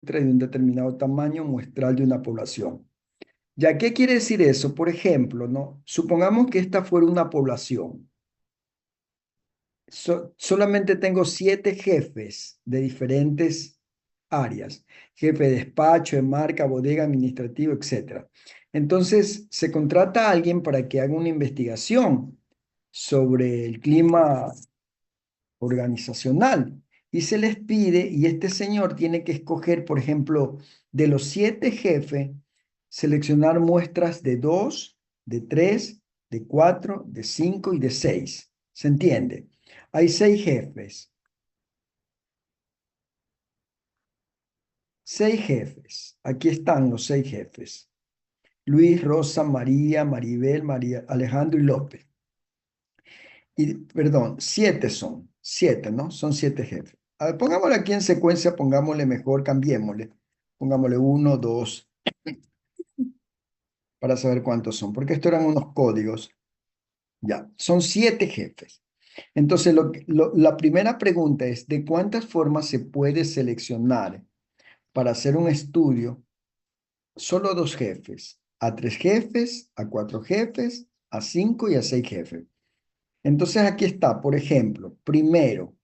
de un determinado tamaño muestral de una población. ¿Ya qué quiere decir eso? Por ejemplo, ¿no? Supongamos que esta fuera una población. Solamente tengo 7 jefes de diferentes áreas. Jefe de despacho, de marca, bodega, administrativo, etc. Entonces, se contrata a alguien para que haga una investigación sobre el clima organizacional. Y se les pide, y este señor tiene que escoger, por ejemplo, de los 7 jefes, seleccionar muestras de 2, de 3, de 4, de 5 y de 6. ¿Se entiende? Hay 6 jefes. 6 jefes. Aquí están los 6 jefes. Luis, Rosa, María, Maribel, María Alejandro y López. Y, perdón, 7 son. 7, ¿no? Son 7 jefes. A ver, pongámosle aquí en secuencia, pongámosle mejor, cambiémosle. Pongámosle 1, 2, para saber cuántos son, porque estos eran unos códigos. Ya, son 7 jefes. Entonces, la primera pregunta es, ¿de cuántas formas se puede seleccionar para hacer un estudio? Solo 2 jefes, a 3 jefes, a 4 jefes, a 5 y a 6 jefes. Entonces, aquí está, por ejemplo, primero,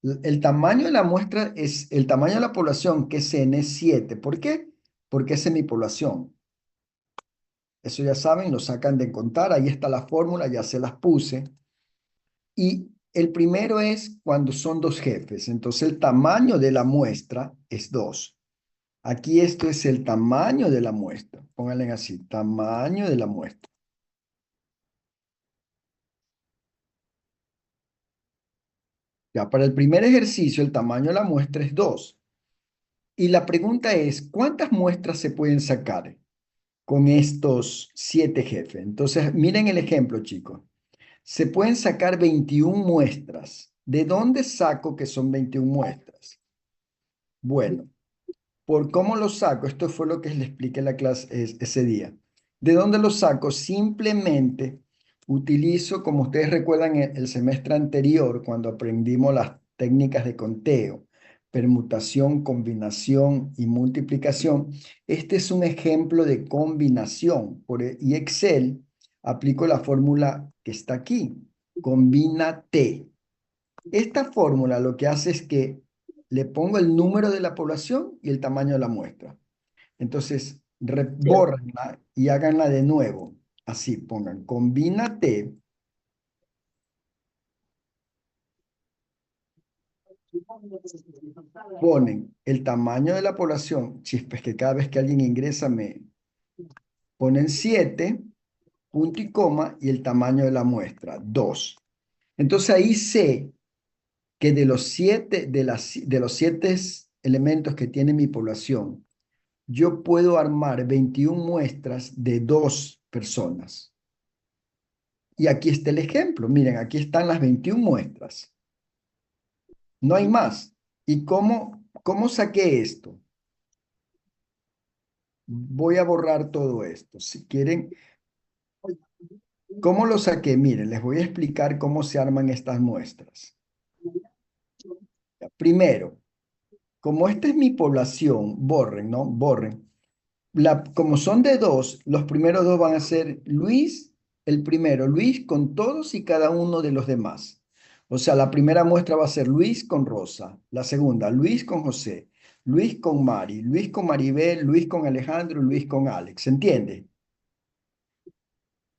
el tamaño de la muestra es el tamaño de la población, que es N, 7. ¿Por qué? Porque esa es mi población. Eso ya saben, lo sacan de contar. Ahí está la fórmula, ya se las puse. Y el primero es cuando son 2 jefes. Entonces el tamaño de la muestra es 2. Aquí esto es el tamaño de la muestra. Pónganle así, tamaño de la muestra. Ya para el primer ejercicio, el tamaño de la muestra es 2. Y la pregunta es, ¿cuántas muestras se pueden sacar con estos 7 jefes? Entonces, miren el ejemplo, chicos. Se pueden sacar 21 muestras. ¿De dónde saco que son 21 muestras? Bueno, ¿por cómo lo saco? Esto fue lo que les expliqué en la clase ese día. ¿De dónde lo saco? Simplemente utilizo, como ustedes recuerdan, el semestre anterior, cuando aprendimos las técnicas de conteo, permutación, combinación y multiplicación. Este es un ejemplo de combinación. Y Excel aplico la fórmula que está aquí. Combina T. Esta fórmula lo que hace es que le pongo el número de la población y el tamaño de la muestra. Entonces, bórrenla y háganla de nuevo. Así, pongan, combínate, ponen el tamaño de la población, chispas que cada vez que alguien ingresa me ponen 7, punto y coma, y el tamaño de la muestra, 2. Entonces ahí sé que de los 7, de los 7 elementos que tiene mi población, yo puedo armar 21 muestras de 2 personas. Y aquí está el ejemplo. Miren, aquí están las 21 muestras. No hay más. ¿Y cómo saqué esto? Voy a borrar todo esto. Si quieren, ¿cómo lo saqué? Miren, les voy a explicar cómo se arman estas muestras. Primero, como esta es mi población, borren, ¿no? Borren. Como son de 2, los primeros 2 van a ser Luis, el primero, Luis con todos y cada uno de los demás. O sea, la primera muestra va a ser Luis con Rosa, la segunda, Luis con José, Luis con Mari, Luis con Maribel, Luis con Alejandro, Luis con Alex. ¿Se entiende?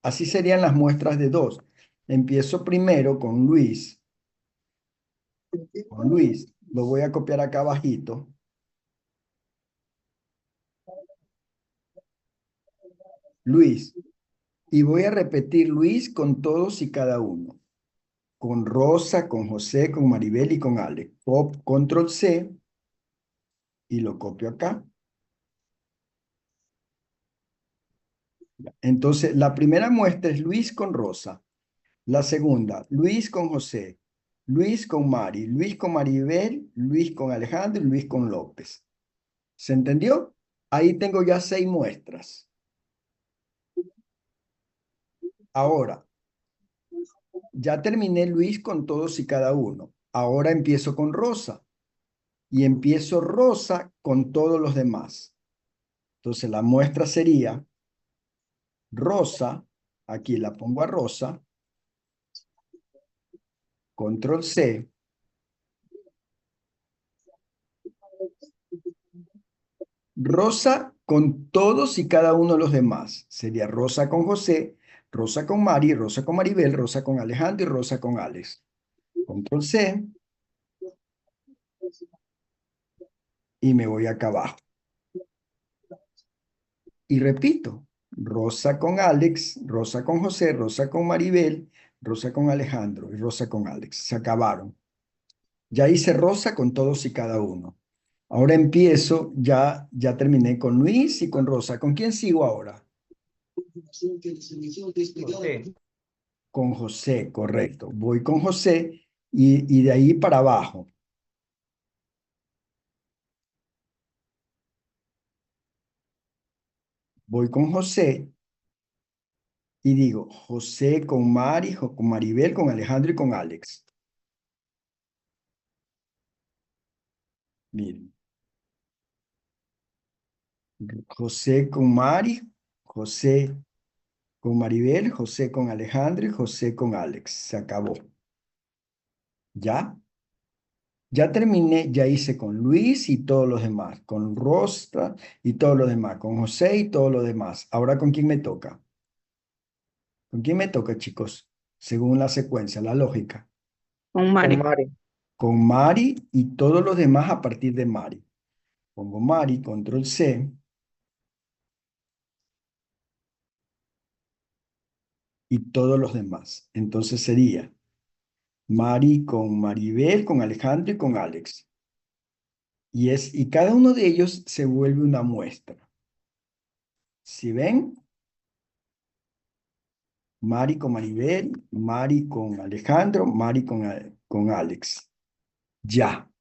Así serían las muestras de 2. Empiezo primero con Luis. Con Luis, lo voy a copiar acá abajito. Luis. Y voy a repetir Luis con todos y cada uno. Con Rosa, con José, con Maribel y con Alex. Control C y lo copio acá. Entonces, la primera muestra es Luis con Rosa. La segunda, Luis con José, Luis con Mari, Luis con Maribel, Luis con Alejandro y Luis con López. ¿Se entendió? Ahí tengo ya 6 muestras. Ahora, ya terminé Luis con todos y cada uno. Ahora empiezo con Rosa. y empiezo Rosa con todos los demás. Entonces la muestra sería Rosa, aquí la pongo a Rosa, control C, Rosa con todos y cada uno de los demás. Sería Rosa con José, Rosa con Mari, Rosa con Maribel, Rosa con Alejandro y Rosa con Alex. Control C y me voy acá abajo. Y repito, Rosa con Alex, Rosa con José, Rosa con Maribel, Rosa con Alejandro y Rosa con Alex. Se acabaron. Ya hice Rosa con todos y cada uno. Ahora empiezo, ya terminé con Luis y con Rosa. ¿Con quién sigo ahora? José. Con José, correcto. Voy con José y de ahí para abajo. Voy con José y digo José con Mari, con Maribel, con Alejandro y con Alex. Miren, José con Mari, José con Maribel, José con Alejandro y José con Alex. Se acabó. ¿Ya? Ya terminé, ya hice con Luis y todos los demás, con Rosa y todos los demás, con José y todos los demás. Ahora, ¿con quién me toca? ¿Con quién me toca, chicos? Según la secuencia, la lógica. Con Con Mari. Mari. Con Mari y todos los demás a partir de Mari. Pongo Mari, control C, y todos los demás. Entonces sería Mari con Maribel, con Alejandro y con Alex. Y cada uno de ellos se vuelve una muestra. Si ven, Mari con Maribel, Mari con Alejandro, Mari con Alex. Ya.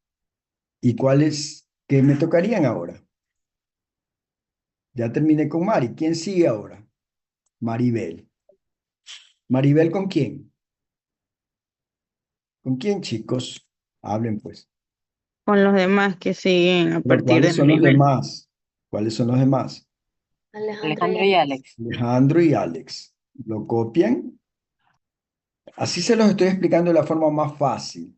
¿Y cuáles que me tocarían ahora? Ya terminé con Mari. ¿Quién sigue ahora? Maribel. ¿Maribel con quién? ¿Con quién, chicos? Hablen pues. Con los demás que siguen a ¿Pero partir de cuáles son los Maribel. demás? ¿Cuáles son los demás? Alejandro y Alex. Alejandro y Alex. ¿Lo copian? Así se los estoy explicando de la forma más fácil.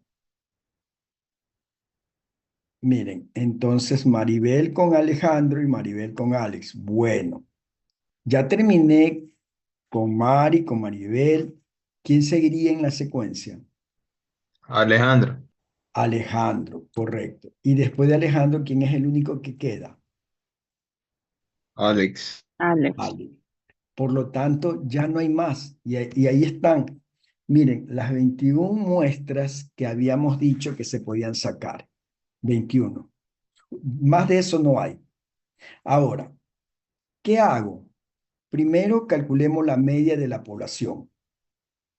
Miren, entonces Maribel con Alejandro y Maribel con Alex. Bueno, ya terminé con Mari, con Maribel. ¿Quién seguiría en la secuencia? Alejandro. Alejandro, correcto. Y después de Alejandro, ¿quién es el único que queda? Alex. Alex. Ale. Por lo tanto, ya no hay más. Y ahí están. Miren, las 21 muestras que habíamos dicho que se podían sacar. 21. Más de eso no hay. Ahora, ¿qué hago? Primero calculemos la media de la población.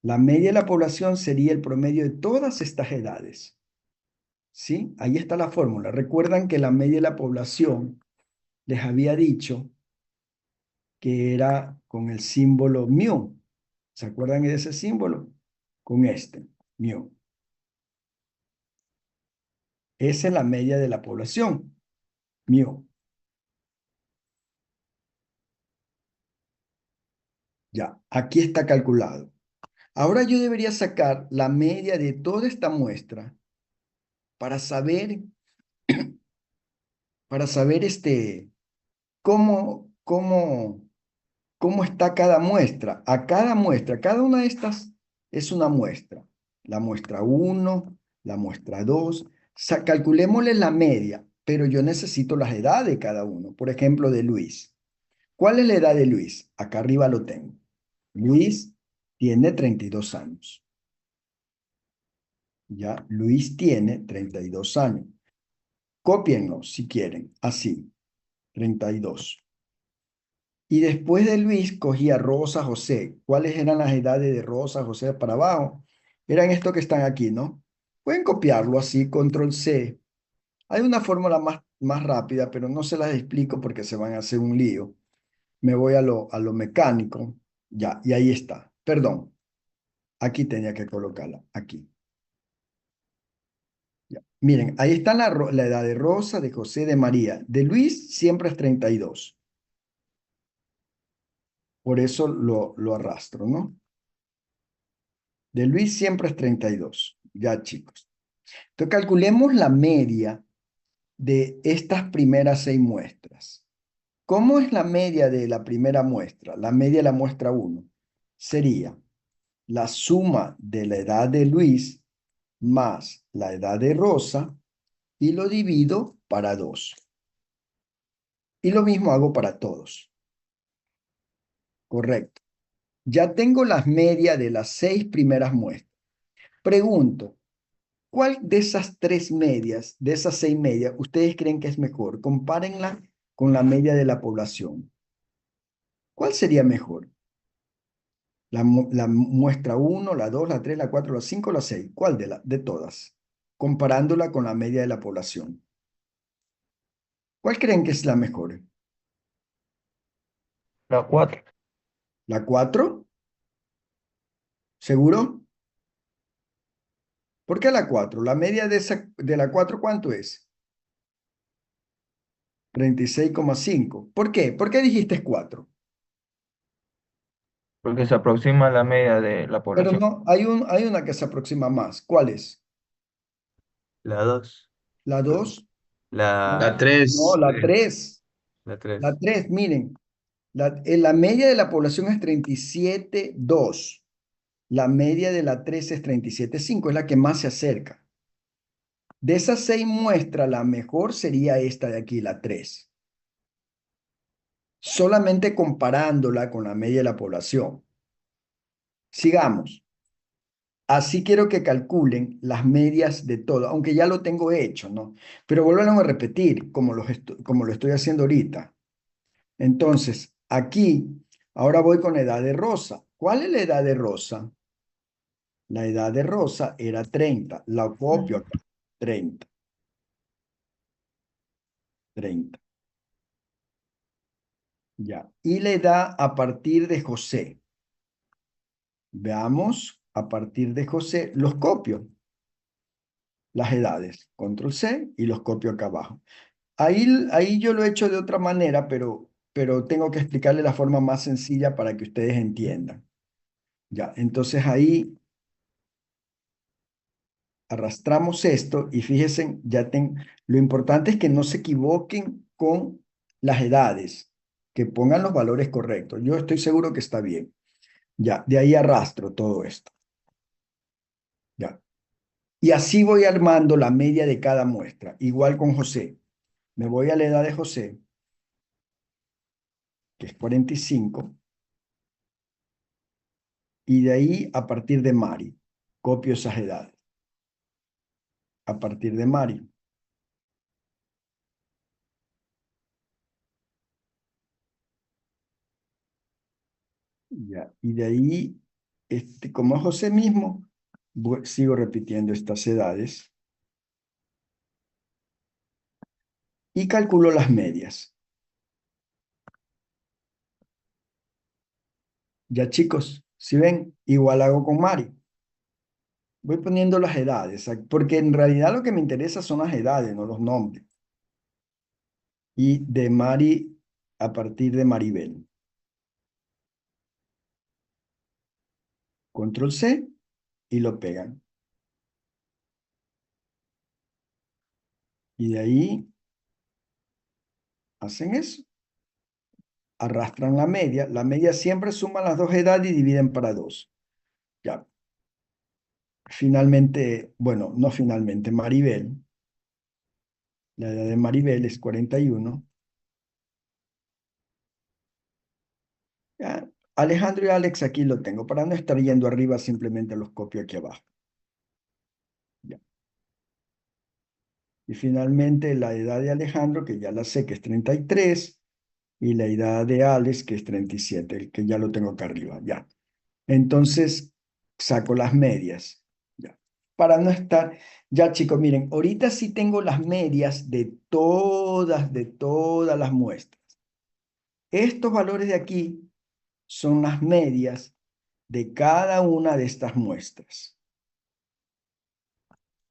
La media de la población sería el promedio de todas estas edades. ¿Sí? Ahí está la fórmula. Recuerdan que la media de la población les había dicho que era con el símbolo mu. ¿Se acuerdan de ese símbolo? Con este, mu. Esa es la media de la población, mu. Ya, aquí está calculado. Ahora yo debería sacar la media de toda esta muestra para saber, cómo está cada muestra. A cada muestra, cada una de estas es una muestra. La muestra uno, la muestra 2. Calculémosle la media, pero yo necesito las edades de cada uno. Por ejemplo, de Luis. ¿Cuál es la edad de Luis? Acá arriba lo tengo. Luis tiene 32 años. Ya, Luis tiene 32 años. Cópienlo si quieren, así, 32. Y después de Luis cogía Rosa, José. ¿Cuáles eran las edades de Rosa, José para abajo? Eran estos que están aquí, ¿no? Pueden copiarlo así, control C. Hay una fórmula más rápida, pero no se las explico porque se van a hacer un lío. Me voy a lo mecánico. Ya, y ahí está. Perdón, aquí tenía que colocarla, aquí. Ya. Miren, ahí está la edad de Rosa, de José, de María. De Luis siempre es 32. Por eso lo arrastro, ¿no? De Luis siempre es 32. Ya, chicos. Entonces, calculemos la media de estas primeras 6 muestras. ¿Cómo es la media de la primera muestra? La media de la muestra 1 sería la suma de la edad de Luis más la edad de Rosa y lo divido para 2. Y lo mismo hago para todos. Correcto. Ya tengo las medias de las 6 primeras muestras. Pregunto, ¿cuál de esas 3 medias, de esas 6 medias, ustedes creen que es mejor? Compárenla con la media de la población. ¿Cuál sería mejor? La muestra 1, la 2, la 3, la 4, la 5, la 6. ¿Cuál de todas? Comparándola con la media de la población. ¿Cuál creen que es la mejor? La 4. ¿La 4? ¿Seguro? ¿Por qué la 4? La media de la 4, ¿cuánto es? 36,5. ¿Por qué? ¿Por qué dijiste 4? Porque se aproxima a la media de la Pero población. no, hay una que se aproxima más. ¿Cuál es? La 2. ¿La 2? La No, 3. no, la 3. La 3. La 3, miren. La media de la población es 37,2. La media de la 3 es 37,5. Es la que más se acerca. De esas 6 muestras, la mejor sería esta de aquí, la 3. Solamente comparándola con la media de la población. Sigamos. Así quiero que calculen las medias de todo, aunque ya lo tengo hecho, ¿no? Pero vuelvan a repetir, como lo estoy haciendo ahorita. Entonces, aquí, ahora voy con la edad de Rosa. ¿Cuál es la edad de Rosa? La edad de Rosa era 30. La copio acá. 30. 30. Ya. Y la edad a partir de José. Veamos, a partir de José, los copio. Las edades. Control C y los copio acá abajo. Ahí yo lo he hecho de otra manera, pero tengo que explicarle la forma más sencilla para que ustedes entiendan. Ya, entonces ahí arrastramos esto y fíjense, lo importante es que no se equivoquen con las edades, que pongan los valores correctos. Yo estoy seguro que está bien. Ya, de ahí arrastro todo esto. Ya. Y así voy armando la media de cada muestra, igual con José. Me voy a la edad de José, que es 45, y de ahí a partir de Mari, copio esas edades. A partir de Mari. Ya, y de ahí, como es José mismo, sigo repitiendo estas edades y calculo las medias. Ya chicos, si ven, igual hago con Mari. Voy poniendo las edades, porque en realidad lo que me interesa son las edades, no los nombres. Y de Mari a partir de Maribel. Control C y lo pegan. Y de ahí hacen eso. Arrastran la media siempre suma las dos edades y dividen para 2. Ya. Finalmente, bueno, no finalmente, Maribel, la edad de Maribel es 41. Ya. Alejandro y Alex aquí lo tengo, para no estar yendo arriba simplemente los copio aquí abajo. Ya. Y finalmente la edad de Alejandro, que ya la sé que es 33, y la edad de Alex, que es 37, el que ya lo tengo acá arriba, ya. Entonces, saco las medias, ya. Para no estar, ya chicos, miren, ahorita sí tengo las medias de todas las muestras. Estos valores de aquí son las medias de cada una de estas muestras.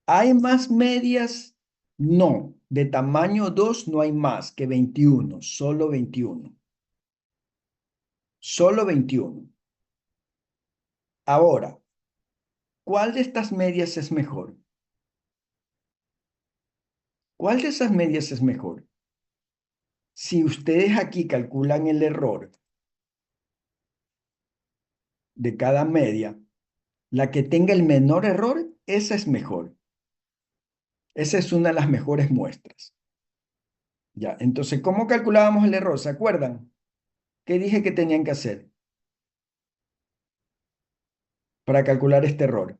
¿Hay más medias? No. De tamaño 2 no hay más que 21. Solo 21. Solo 21. Ahora, ¿cuál de estas medias es mejor? ¿Cuál de esas medias es mejor? Si ustedes aquí calculan el error de cada media, la que tenga el menor error, esa es mejor. Esa es una de las mejores muestras. Ya, entonces, ¿cómo calculábamos el error? ¿Se acuerdan? ¿Qué dije que tenían que hacer para calcular este error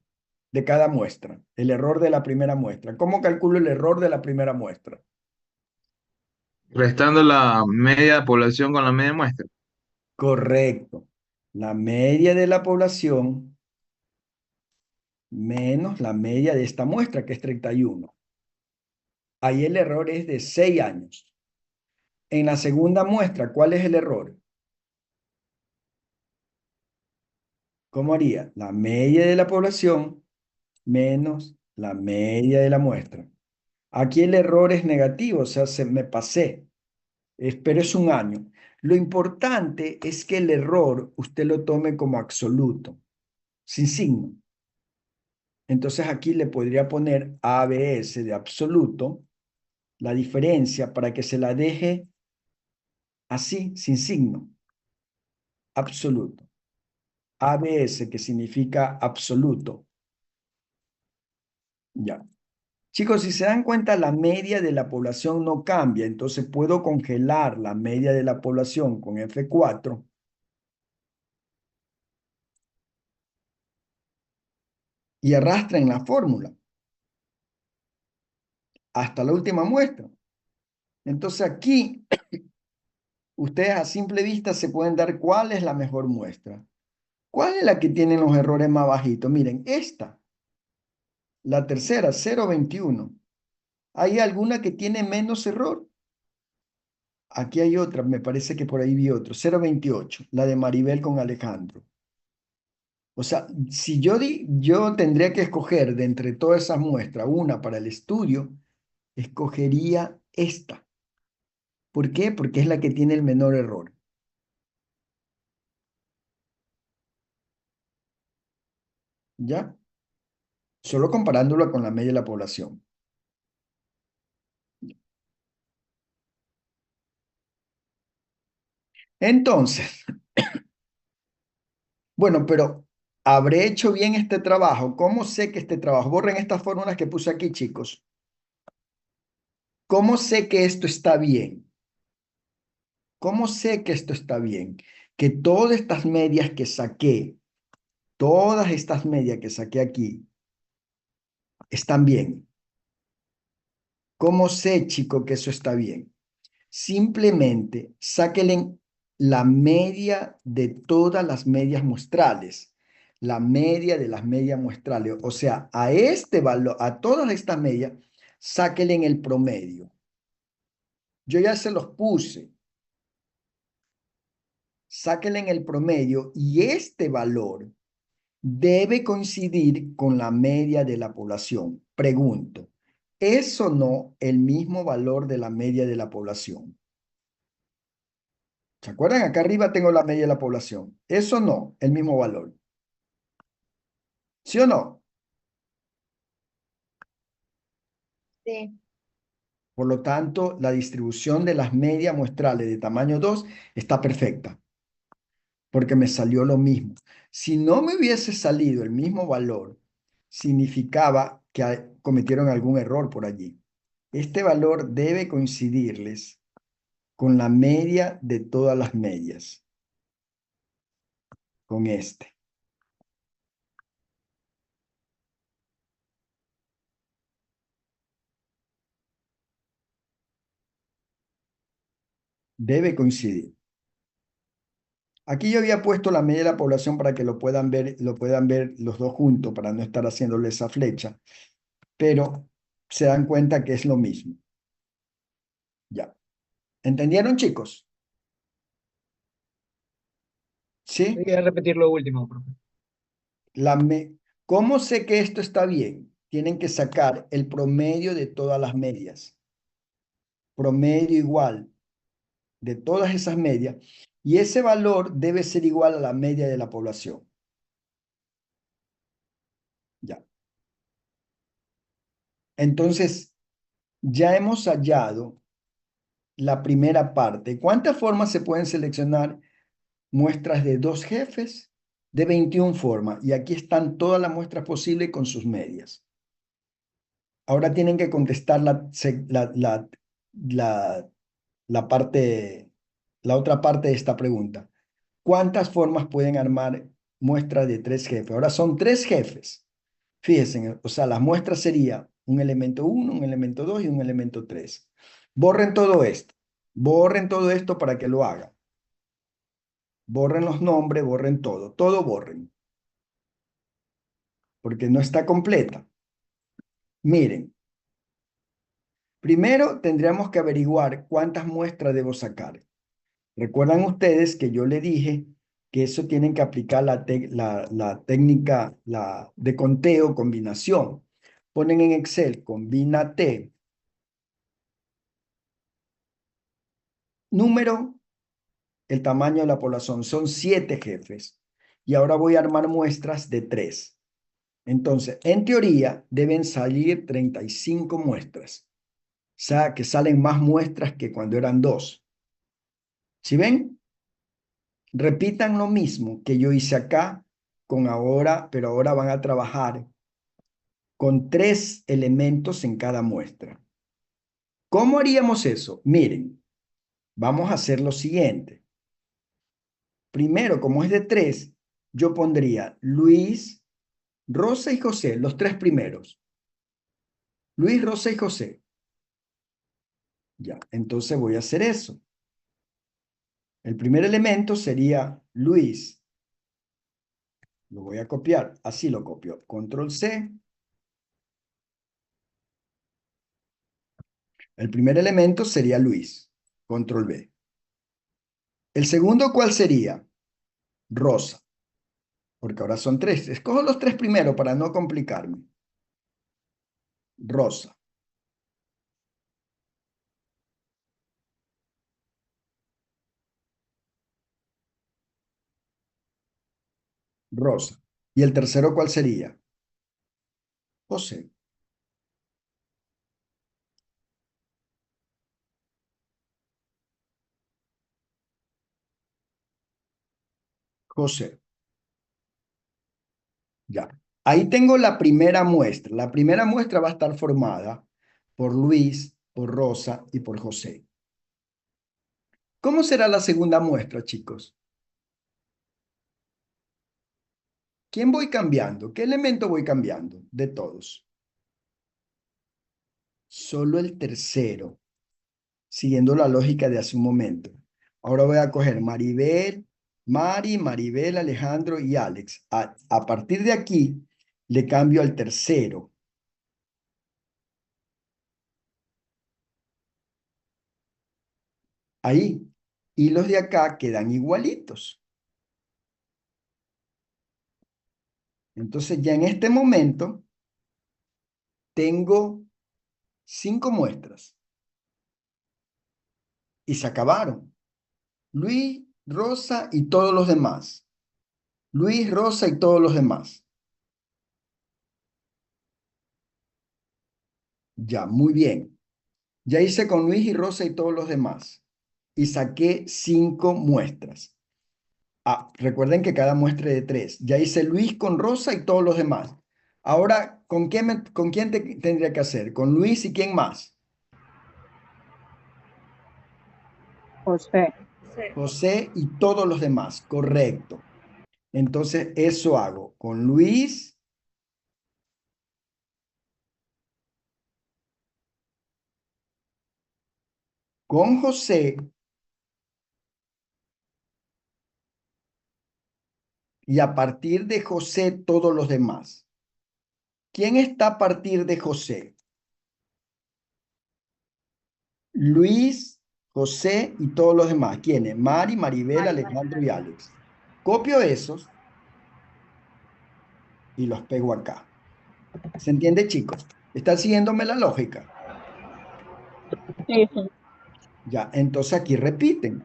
de cada muestra? El error de la primera muestra. ¿Cómo calculo el error de la primera muestra? Restando la media de población con la media muestra. Correcto. La media de la población menos la media de esta muestra, que es 31. Ahí el error es de 6 años. En la segunda muestra, ¿cuál es el error? ¿Cómo haría? La media de la población menos la media de la muestra. Aquí el error es negativo, o sea, me pasé, pero es un año. Lo importante es que el error usted lo tome como absoluto, sin signo. Entonces aquí le podría poner ABS de absoluto, la diferencia, para que se la deje así, sin signo. Absoluto. ABS, que significa absoluto. Ya. Chicos, si se dan cuenta, la media de la población no cambia, entonces puedo congelar la media de la población con F4 y arrastren la fórmula hasta la última muestra. Entonces aquí, ustedes a simple vista se pueden dar cuál es la mejor muestra. ¿Cuál es la que tiene los errores más bajitos? Miren, esta, la tercera, 0,21. ¿Hay alguna que tiene menos error? Aquí hay otra, me parece que por ahí vi otro, 0,28, la de Maribel con Alejandro. O sea, si yo tendría que escoger de entre todas esas muestras una para el estudio, escogería esta. ¿Por qué? Porque es la que tiene el menor error. ¿Ya? Solo comparándola con la media de la población. Entonces, bueno, pero ¿habré hecho bien este trabajo? ¿Cómo sé que este trabajo? Borren estas fórmulas que puse aquí, chicos. ¿Cómo sé que esto está bien? ¿Cómo sé que esto está bien? Que todas estas medias que saqué, todas estas medias que saqué aquí, están bien. ¿Cómo sé, chico, que eso está bien? Simplemente sáquenle la media de todas las medias muestrales. La media de las medias muestrales. O sea, a este valor, a todas estas medias, sáquenle el promedio. Yo ya se los puse. Sáquenle el promedio y este valor debe coincidir con la media de la población. Pregunto, ¿es o no el mismo valor de la media de la población? ¿Se acuerdan? Acá arriba tengo la media de la población. ¿Es o no el mismo valor? ¿Sí o no? Sí. Por lo tanto, la distribución de las medias muestrales de tamaño 2 está perfecta, porque me salió lo mismo. Si no me hubiese salido el mismo valor, significaba que cometieron algún error por allí. Este valor debe coincidirles con la media de todas las medias, con este. Debe coincidir. Aquí yo había puesto la media de la población para que lo puedan ver los dos juntos, para no estar haciéndole esa flecha, pero se dan cuenta que es lo mismo. Ya. ¿Entendieron, chicos? ¿Sí? Voy a repetir lo último, profe. ¿Cómo sé que esto está bien? tienen que sacar el promedio de todas las medias. Promedio igual de todas esas medias. Y ese valor debe ser igual a la media de la población. Ya. Entonces, ya hemos hallado la primera parte. ¿Cuántas formas se pueden seleccionar muestras de 2 jefes? De 21 formas. Y aquí están todas las muestras posibles con sus medias. Ahora tienen que contestar la otra parte de esta pregunta. ¿Cuántas formas pueden armar muestras de 3 jefes? Ahora son 3 jefes. Fíjense, o sea, las muestras sería un elemento 1, un elemento 2 y un elemento 3. Borren todo esto. Borren todo esto para que lo hagan. Borren los nombres, borren todo. Todo borren. Porque no está completa. Miren. Primero tendríamos que averiguar cuántas muestras debo sacar. Recuerdan ustedes que yo le dije que eso tienen que aplicar la técnica de conteo, combinación. Ponen en Excel, combina T. Número, el tamaño de la población, son 7 jefes. Y ahora voy a armar muestras de 3. Entonces, en teoría, deben salir 35 muestras. O sea, que salen más muestras que cuando eran 2. ¿Sí ven? Repitan lo mismo que yo hice acá con ahora, pero ahora van a trabajar con 3 elementos en cada muestra. ¿Cómo haríamos eso? Miren, vamos a hacer lo siguiente. Primero, como es de 3, yo pondría Luis, Rosa y José, los 3 primeros. Luis, Rosa y José. Ya, entonces voy a hacer eso. El primer elemento sería Luis. Lo voy a copiar. Así lo copio. Control C. El primer elemento sería Luis. Control V. El segundo, ¿cuál sería? Rosa. Porque ahora son 3. Escojo los 3 primero para no complicarme. Rosa. Rosa. ¿Y el tercero cuál sería? José. José. Ya. Ahí tengo la primera muestra. La primera muestra va a estar formada por Luis, por Rosa y por José. ¿Cómo será la segunda muestra, chicos? ¿Quién voy cambiando? ¿Qué elemento voy cambiando de todos? Solo el tercero, siguiendo la lógica de hace un momento. Ahora voy a coger Maribel, Maribel, Alejandro y Alex. A partir de aquí, le cambio al tercero. Ahí. Y los de acá quedan igualitos. Entonces ya en este momento tengo 5 muestras. Y se acabaron. Luis, Rosa y todos los demás. Luis, Rosa y todos los demás. Ya, muy bien. Ya hice con Luis y Rosa y todos los demás. Y saqué 5 muestras. Recuerden que cada muestra es de 3. Ya hice Luis con Rosa y todos los demás. Ahora, ¿con quién tendría que hacer? ¿Con Luis y quién más? José. José y todos los demás. Correcto. Entonces, eso hago con Luis, con José y a partir de José todos los demás. ¿Quién está a partir de José? Luis, José y todos los demás. ¿Quiénes? Mari, Maribel, Alejandro y Alex. Copio esos y los pego acá. ¿Se entiende, chicos? ¿Están siguiéndome la lógica? Sí, sí. Ya, entonces aquí repiten.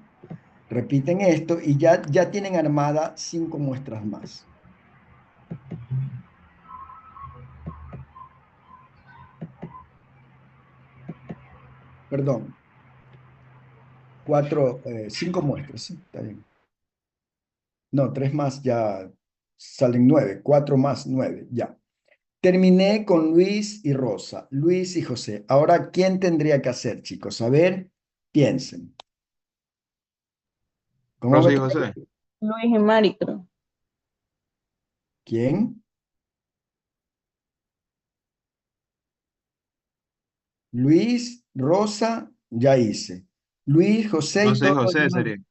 Repiten esto y ya tienen armadas 5 muestras más. Perdón, 5 muestras, sí, está bien. No, 3 más ya salen 9, 4 más 9, ya. Terminé con Luis y Rosa, Luis y José. Ahora, ¿quién tendría que hacer, chicos? A ver, piensen. ¿Cómo Rosa me y toca? José. Luis y Mari, creo. ¿Quién? Luis, Rosa, ya hice. Luis, José y Rosa y todos los José demás. sería.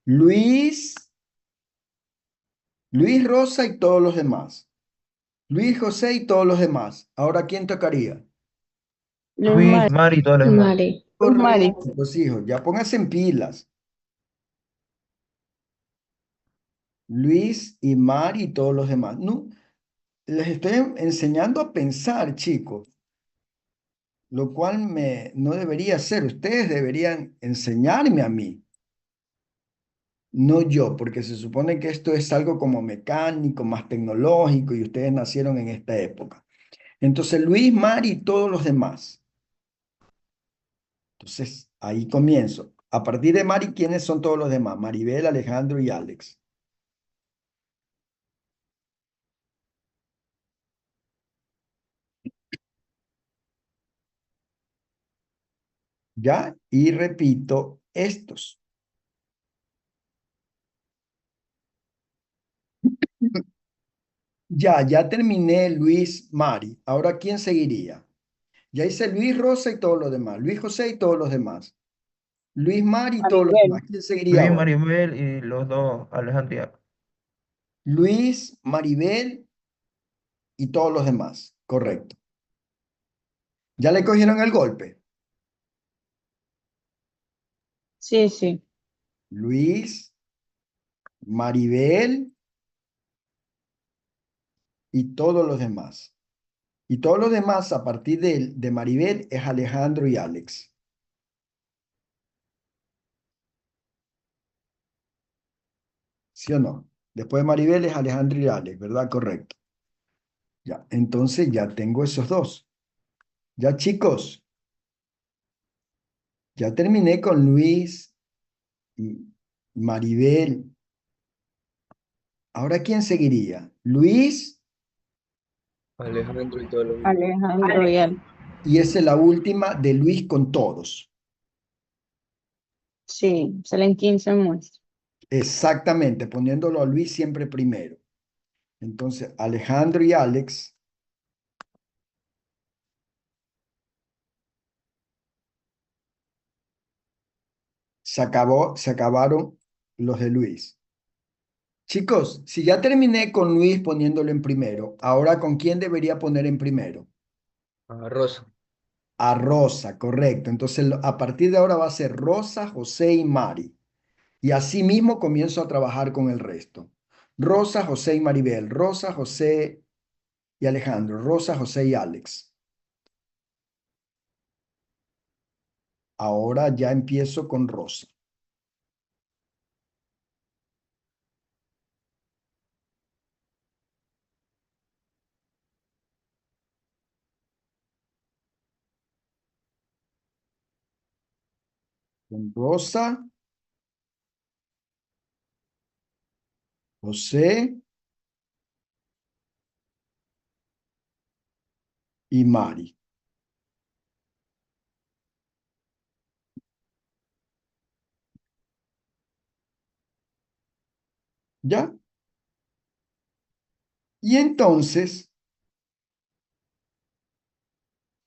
Luis, Luis, Rosa y todos los demás. Luis, José y todos los demás. Ahora, ¿quién tocaría? Luis Luis, Mari. Mari y todos los demás. Mari. Luis Mari. Correcto, pues hijos, ya pónganse en pilas. Luis y Mari y todos los demás. No, les estoy enseñando a pensar, chicos, lo cual no debería ser. Ustedes deberían enseñarme a mí, no yo, porque se supone que esto es algo como mecánico, más tecnológico, y ustedes nacieron en esta época. Entonces, Luis, Mari y todos los demás. Entonces, ahí comienzo. A partir de Mari, ¿quiénes son todos los demás? Maribel, Alejandro y Alex. ¿Ya? Y repito estos. Ya terminé Luis, Mari. Ahora, ¿quién seguiría? Ya hice Luis, Rosa y todos los demás. Luis, José y todos los demás. Luis, Mari y todos los Maribel. demás. ¿Quién seguiría Luis, ahora? Maribel y los dos Alejandría. Luis, Maribel y todos los demás. Correcto. ¿Ya le cogieron el golpe? Sí, sí. Luis, Maribel y todos los demás. Y todos los demás a partir de Maribel es Alejandro y Alex. ¿Sí o no? Después de Maribel es Alejandro y Alex, ¿verdad? Correcto. Ya, entonces ya tengo esos dos. Ya, chicos, ya terminé con Luis, y Maribel. Ahora, ¿quién seguiría? Luis, Alejandro y todos los demás. Alejandro y Alex. y esa es la última de Luis con todos. Sí, salen 15 muestras. Exactamente, poniéndolo a Luis siempre primero. Entonces, Alejandro y Alex, se acabaron los de Luis. Chicos, si ya terminé con Luis poniéndolo en primero, ahora ¿con quién debería poner en primero? Ah, Rosa. A Rosa, correcto. Entonces, a partir de ahora va a ser Rosa, José y Mari. Y así mismo comienzo a trabajar con el resto. Rosa, José y Maribel. Rosa, José y Alejandro. Rosa, José y Alex. Ahora ya empiezo con Rosa. Con Rosa, José y Mari. ¿Ya? Y entonces,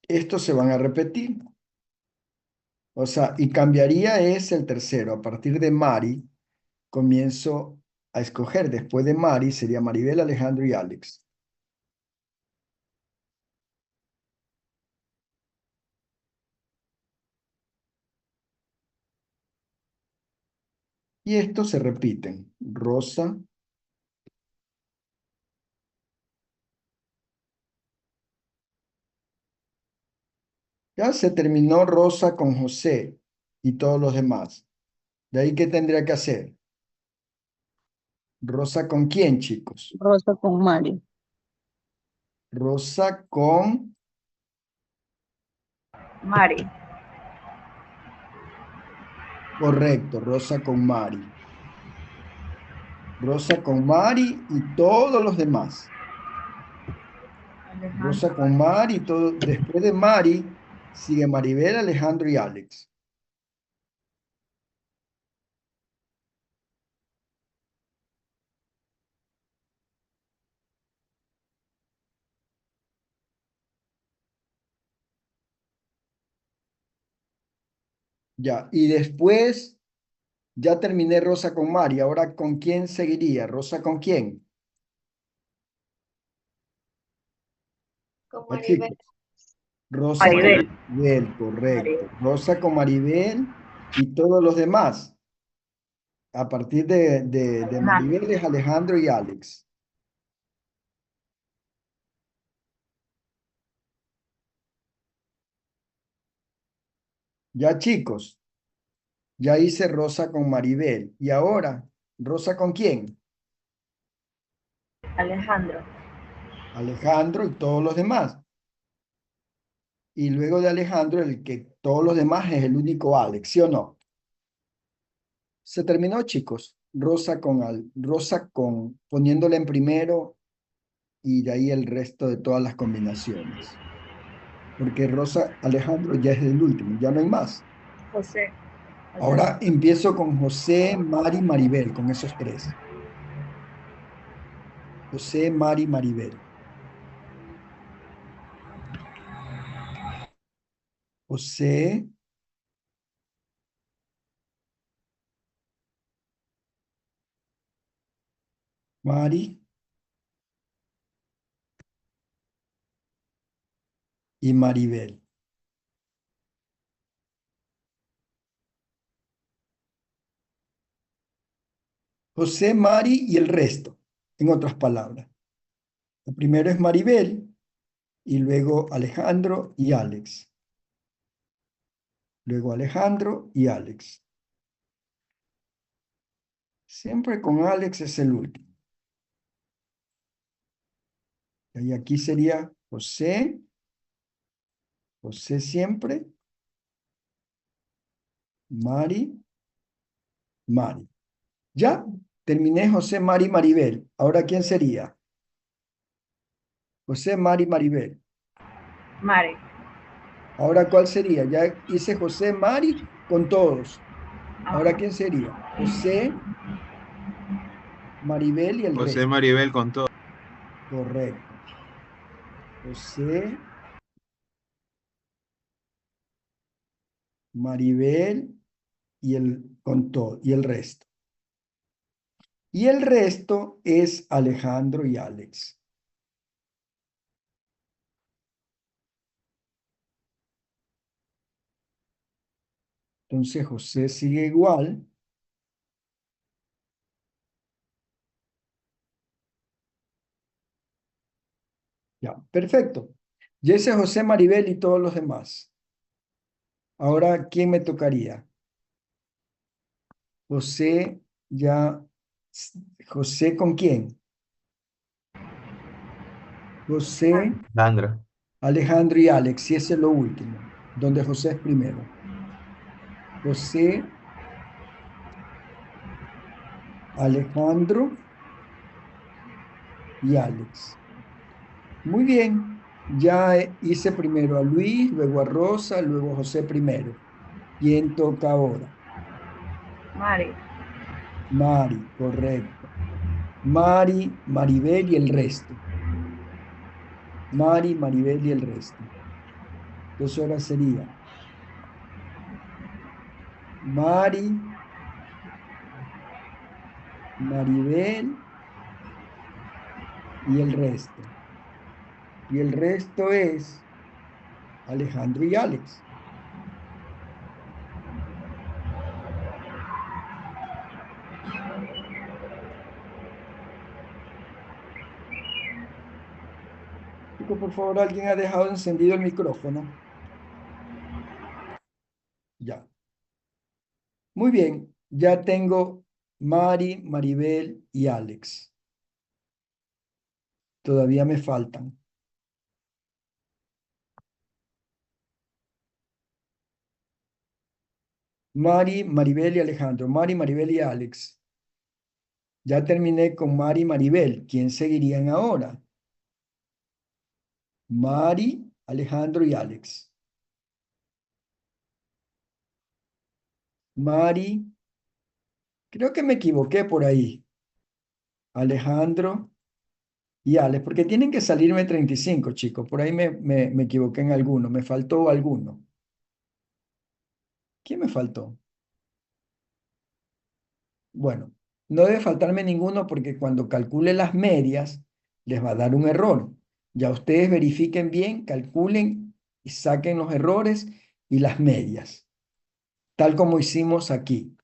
estos se van a repetir. O sea, y cambiaría es el tercero. A partir de Mari, comienzo a escoger. Después de Mari sería Maribel, Alejandro y Alex. Y estos se repiten. Rosa, Ya se terminó Rosa con José y todos los demás. ¿De ahí qué tendría que hacer? ¿Rosa con quién, chicos? Rosa con Mari. Rosa con... Mari. Correcto, Rosa con Mari. Rosa con Mari y todos los demás. Rosa con Mari y todo. Después de Mari, sigue Maribel, Alejandro y Alex. Ya, y después ya terminé Rosa con Mari. Ahora, ¿con quién seguiría? ¿Rosa con quién? Con Ah, Maribel. chicos. Rosa con Maribel. Maribel, correcto. Maribel. Rosa con Maribel y todos los demás. A partir de Alejandro. Maribel es Alejandro y Alex. Ya, chicos, ya hice Rosa con Maribel. ¿Y ahora, Rosa con quién? Alejandro. Alejandro y todos los demás. Y luego de Alejandro, el que todos los demás es el único Alex, ¿sí o no? Se terminó, chicos. Rosa con poniéndola en primero y de ahí el resto de todas las combinaciones. Porque Rosa, Alejandro ya es el último, ya no hay más. José. Ahora empiezo con José, Mari, Maribel, con esos tres. José, Mari, Maribel. José, Mari y Maribel. José, Mari y el resto, en otras palabras. El primero es Maribel y luego Alejandro y Alex. Luego Alejandro y Alex. Siempre con Alex es el último. Y aquí sería José, José siempre, Mari, Mari. Ya terminé José, Mari, Maribel. Ahora, ¿quién sería? José, Mari, Maribel. Mari. Ahora, ¿cuál sería? Ya hice José, Mari con todos. Ahora, Ajá. ¿quién sería? José, Maribel y el José resto. Maribel con todo. Correcto. José, Maribel y con todo, y el resto. Y el resto es Alejandro y Alex. Entonces José sigue igual. Ya, perfecto. Y ese es José, Maribel y todos los demás. Ahora, ¿quién me tocaría? José, ya. ¿José con quién? José, Sandra. Alejandro y Alex. Y ese es lo último, donde José es primero. José, Alejandro y Alex. Muy bien. Ya hice primero a Luis, luego a Rosa, luego a José primero. ¿Quién toca ahora? Mari. Mari, correcto. Mari, Maribel y el resto. Mari, Maribel y el resto. Entonces ahora sería Mari, Maribel y el resto. Y el resto es Alejandro y Alex. Chicos, por favor, alguien ha dejado encendido el micrófono. Muy bien, ya tengo Mari, Maribel y Alex. Todavía me faltan. Mari, Maribel y Alejandro. Mari, Maribel y Alex. Ya terminé con Mari y Maribel. ¿Quién seguirían ahora? Mari, Alejandro y Alex. Mari, creo que me equivoqué por ahí. Alejandro y Alex, porque tienen que salirme 35, chicos. Por ahí me equivoqué en alguno. Me faltó alguno. ¿Quién me faltó? Bueno, no debe faltarme ninguno porque cuando calcule las medias les va a dar un error. Ya ustedes verifiquen bien, calculen y saquen los errores y las medias, tal como hicimos aquí,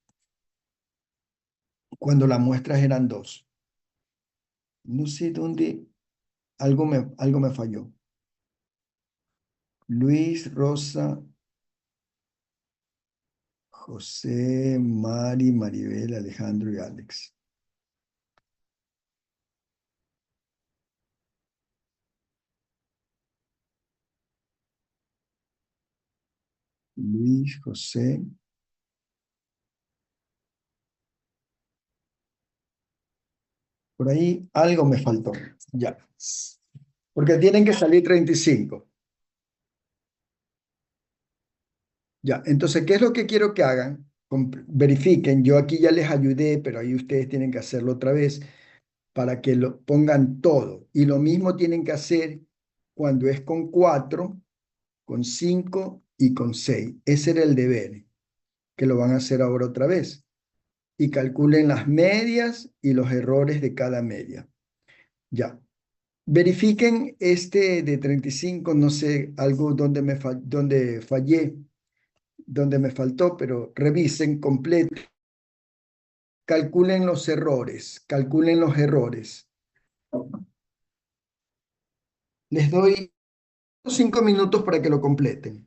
cuando las muestras eran 2. No sé dónde algo me falló. Luis, Rosa, José, Mari, Maribel, Alejandro y Alex. Luis, José. Por ahí algo me faltó. Ya. Porque tienen que salir 35. Ya, entonces, ¿qué es lo que quiero que hagan? Verifiquen, yo aquí ya les ayudé, pero ahí ustedes tienen que hacerlo otra vez para que lo pongan todo. Y lo mismo tienen que hacer cuando es con 4, con 5 y con 6. Ese era el deber, que lo van a hacer ahora otra vez. Y calculen las medias y los errores de cada media. Ya. Verifiquen este de 35, no sé, algo donde fallé, donde me faltó, pero revisen completo. Calculen los errores, calculen los errores. Les doy 5 minutos para que lo completen.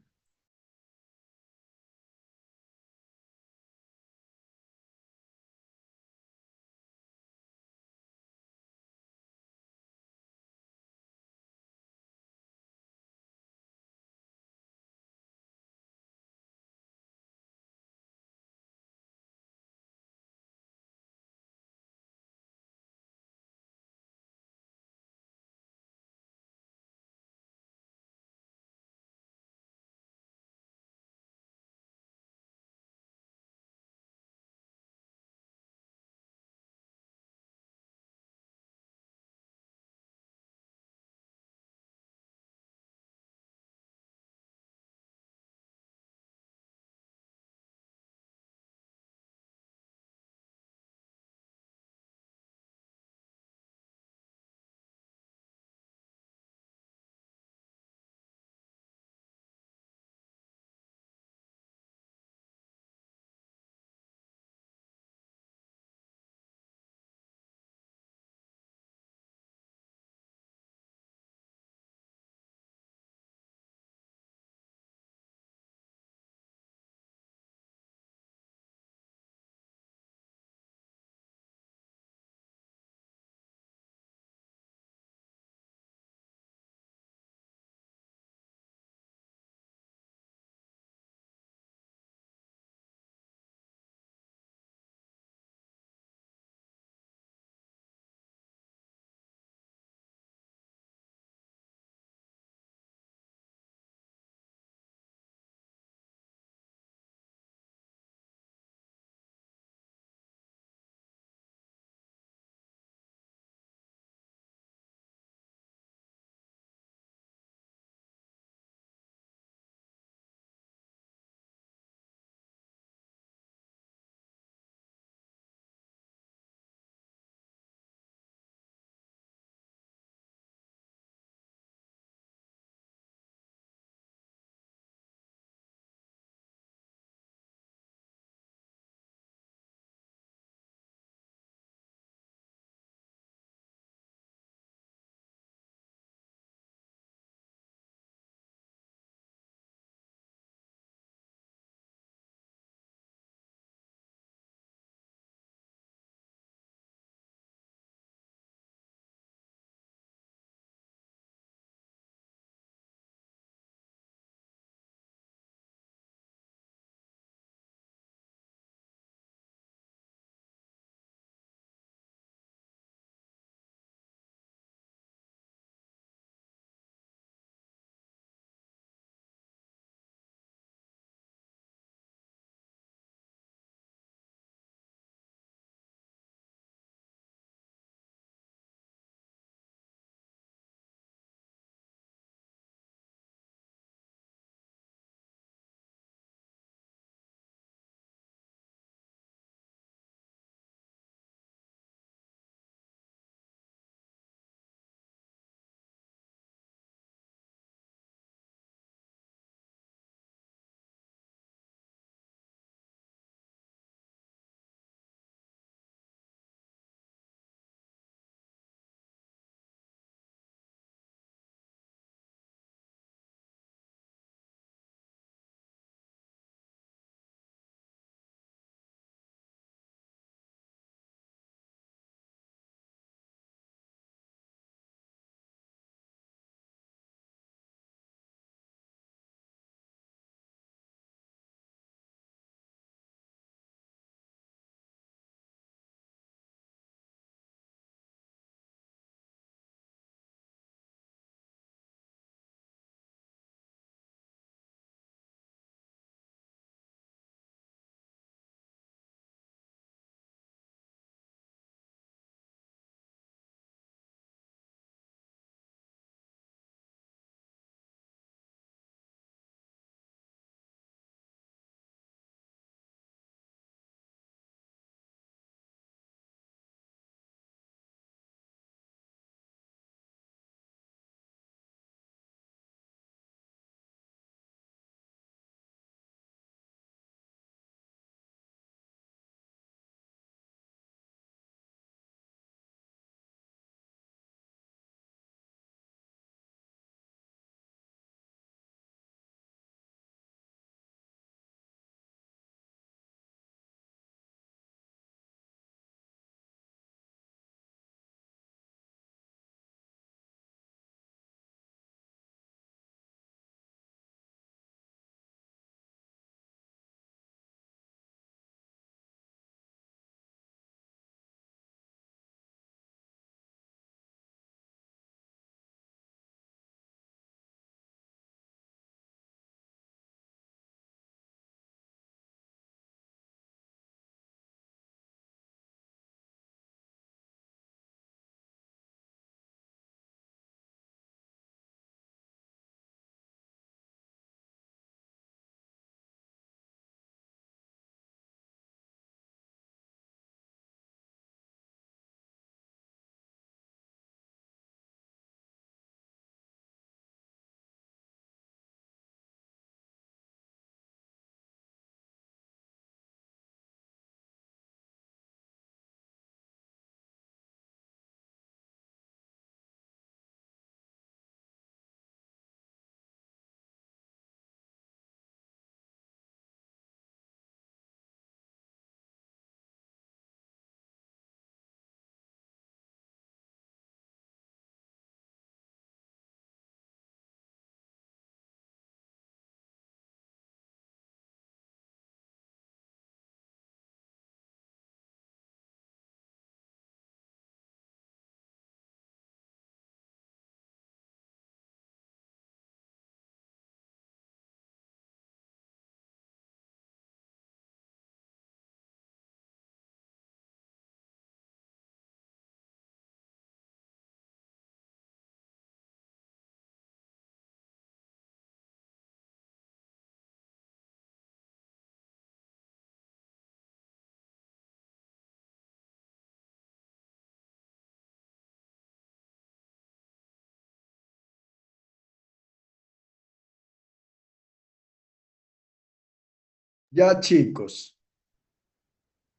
Ya, chicos.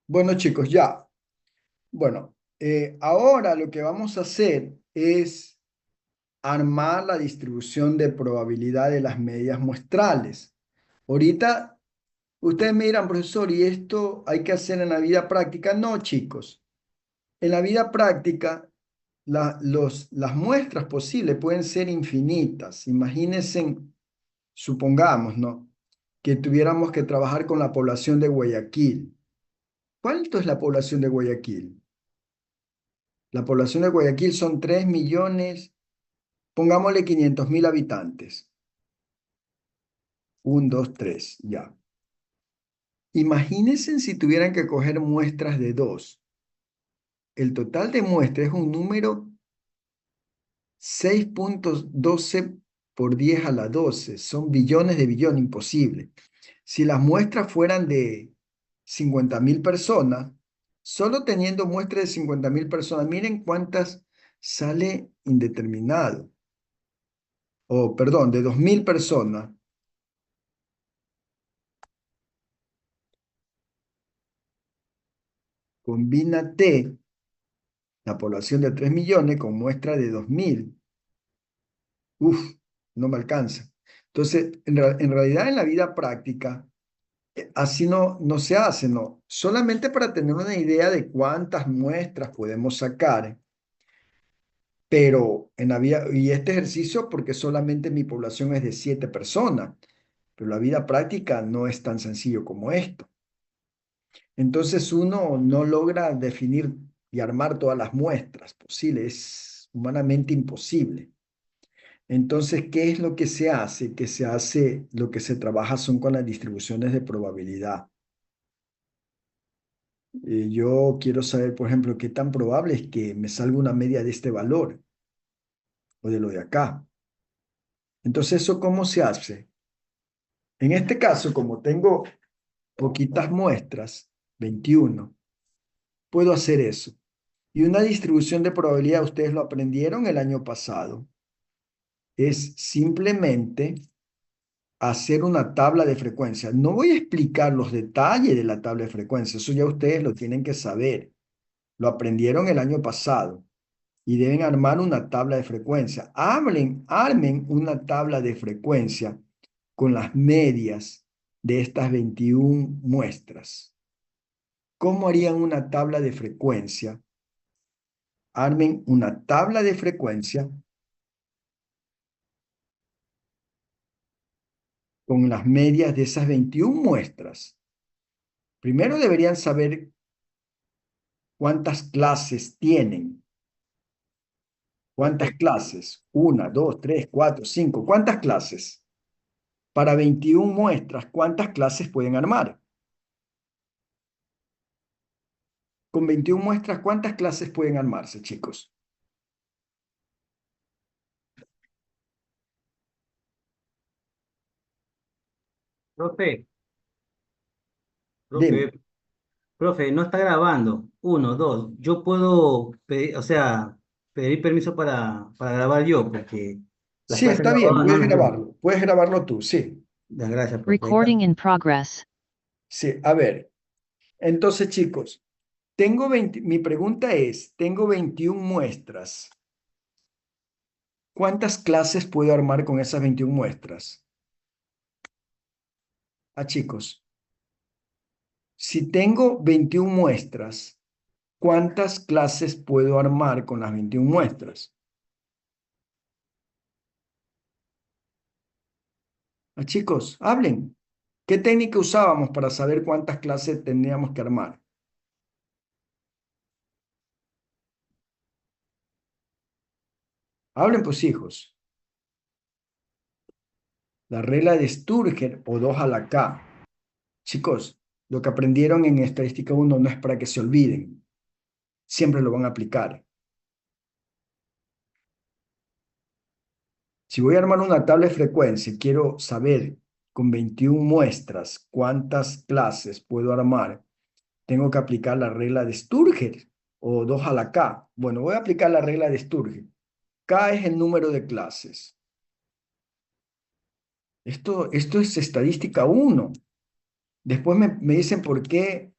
Bueno, chicos, ya. Bueno, ahora lo que vamos a hacer es armar la distribución de probabilidad de las medias muestrales. Ahorita ustedes me dirán, profesor, ¿y esto hay que hacer en la vida práctica? No, chicos. En la vida práctica, las muestras posibles pueden ser infinitas. Imagínense, supongamos, ¿no? Que tuviéramos que trabajar con la población de Guayaquil. ¿Cuánto es la población de Guayaquil? La población de Guayaquil son 3 millones, pongámosle 500.000 habitantes. 1, 2, 3, ya. Imagínense si tuvieran que coger muestras de 2. El total de muestras es un número 6.12 por 10 a la 12. Son billones de billones, imposible. Si las muestras fueran de 50.000 personas, solo teniendo muestras de 50.000 personas, miren cuántas sale indeterminado. O, perdón, de 2.000 personas. Combina T, la población de 3 millones, con muestra de 2.000. Uf, no me alcanza. Entonces, en realidad en la vida práctica, así no se hace, ¿no? Solamente para tener una idea de cuántas muestras podemos sacar, pero en la vida, y este ejercicio porque solamente mi población es de 7 personas, pero la vida práctica no es tan sencillo como esto. Entonces uno no logra definir y armar todas las muestras posibles, es humanamente imposible. Entonces, ¿qué es lo que se hace? Lo que se trabaja son con las distribuciones de probabilidad. Yo quiero saber, por ejemplo, qué tan probable es que me salga una media de este valor o de lo de acá. Entonces, ¿eso cómo se hace? En este caso, como tengo poquitas muestras, 21, puedo hacer eso. Y una distribución de probabilidad, ustedes lo aprendieron el año pasado, es simplemente hacer una tabla de frecuencia. No voy a explicar los detalles de la tabla de frecuencia, eso ya ustedes lo tienen que saber. Lo aprendieron el año pasado y deben armar una tabla de frecuencia. Armen una tabla de frecuencia con las medias de estas 21 muestras. ¿Cómo harían una tabla de frecuencia? Armen una tabla de frecuencia con las medias de esas 21 muestras. Primero deberían saber cuántas clases tienen. ¿Cuántas clases? 1, 2, 3, 4, 5. ¿Cuántas clases? Para 21 muestras, ¿cuántas clases pueden armar? Con 21 muestras, ¿cuántas clases pueden armarse, chicos? Profe, Dime. profe, no está grabando. Uno, dos. Yo puedo pedir, o sea, pedir permiso para grabar yo, porque las Sí, clases está bien, grabadas no puedes las veo. grabarlo. Puedes grabarlo tú, sí. Gracias, profe. Recording in progress. Sí, a ver. Entonces, chicos, mi pregunta es, tengo 21 muestras. ¿Cuántas clases puedo armar con esas 21 muestras? Chicos, si tengo 21 muestras, ¿cuántas clases puedo armar con las 21 muestras? Chicos, hablen. ¿Qué técnica usábamos para saber cuántas clases teníamos que armar? Hablen, pues, hijos. La regla de Sturger o 2 a la K. Chicos, lo que aprendieron en Estadística 1 no es para que se olviden. Siempre lo van a aplicar. Si voy a armar una tabla de frecuencia y quiero saber con 21 muestras cuántas clases puedo armar, tengo que aplicar la regla de Sturger o 2 a la K. Bueno, voy a aplicar la regla de Sturger. K es el número de clases. Esto es Estadística 1. Después me dicen por qué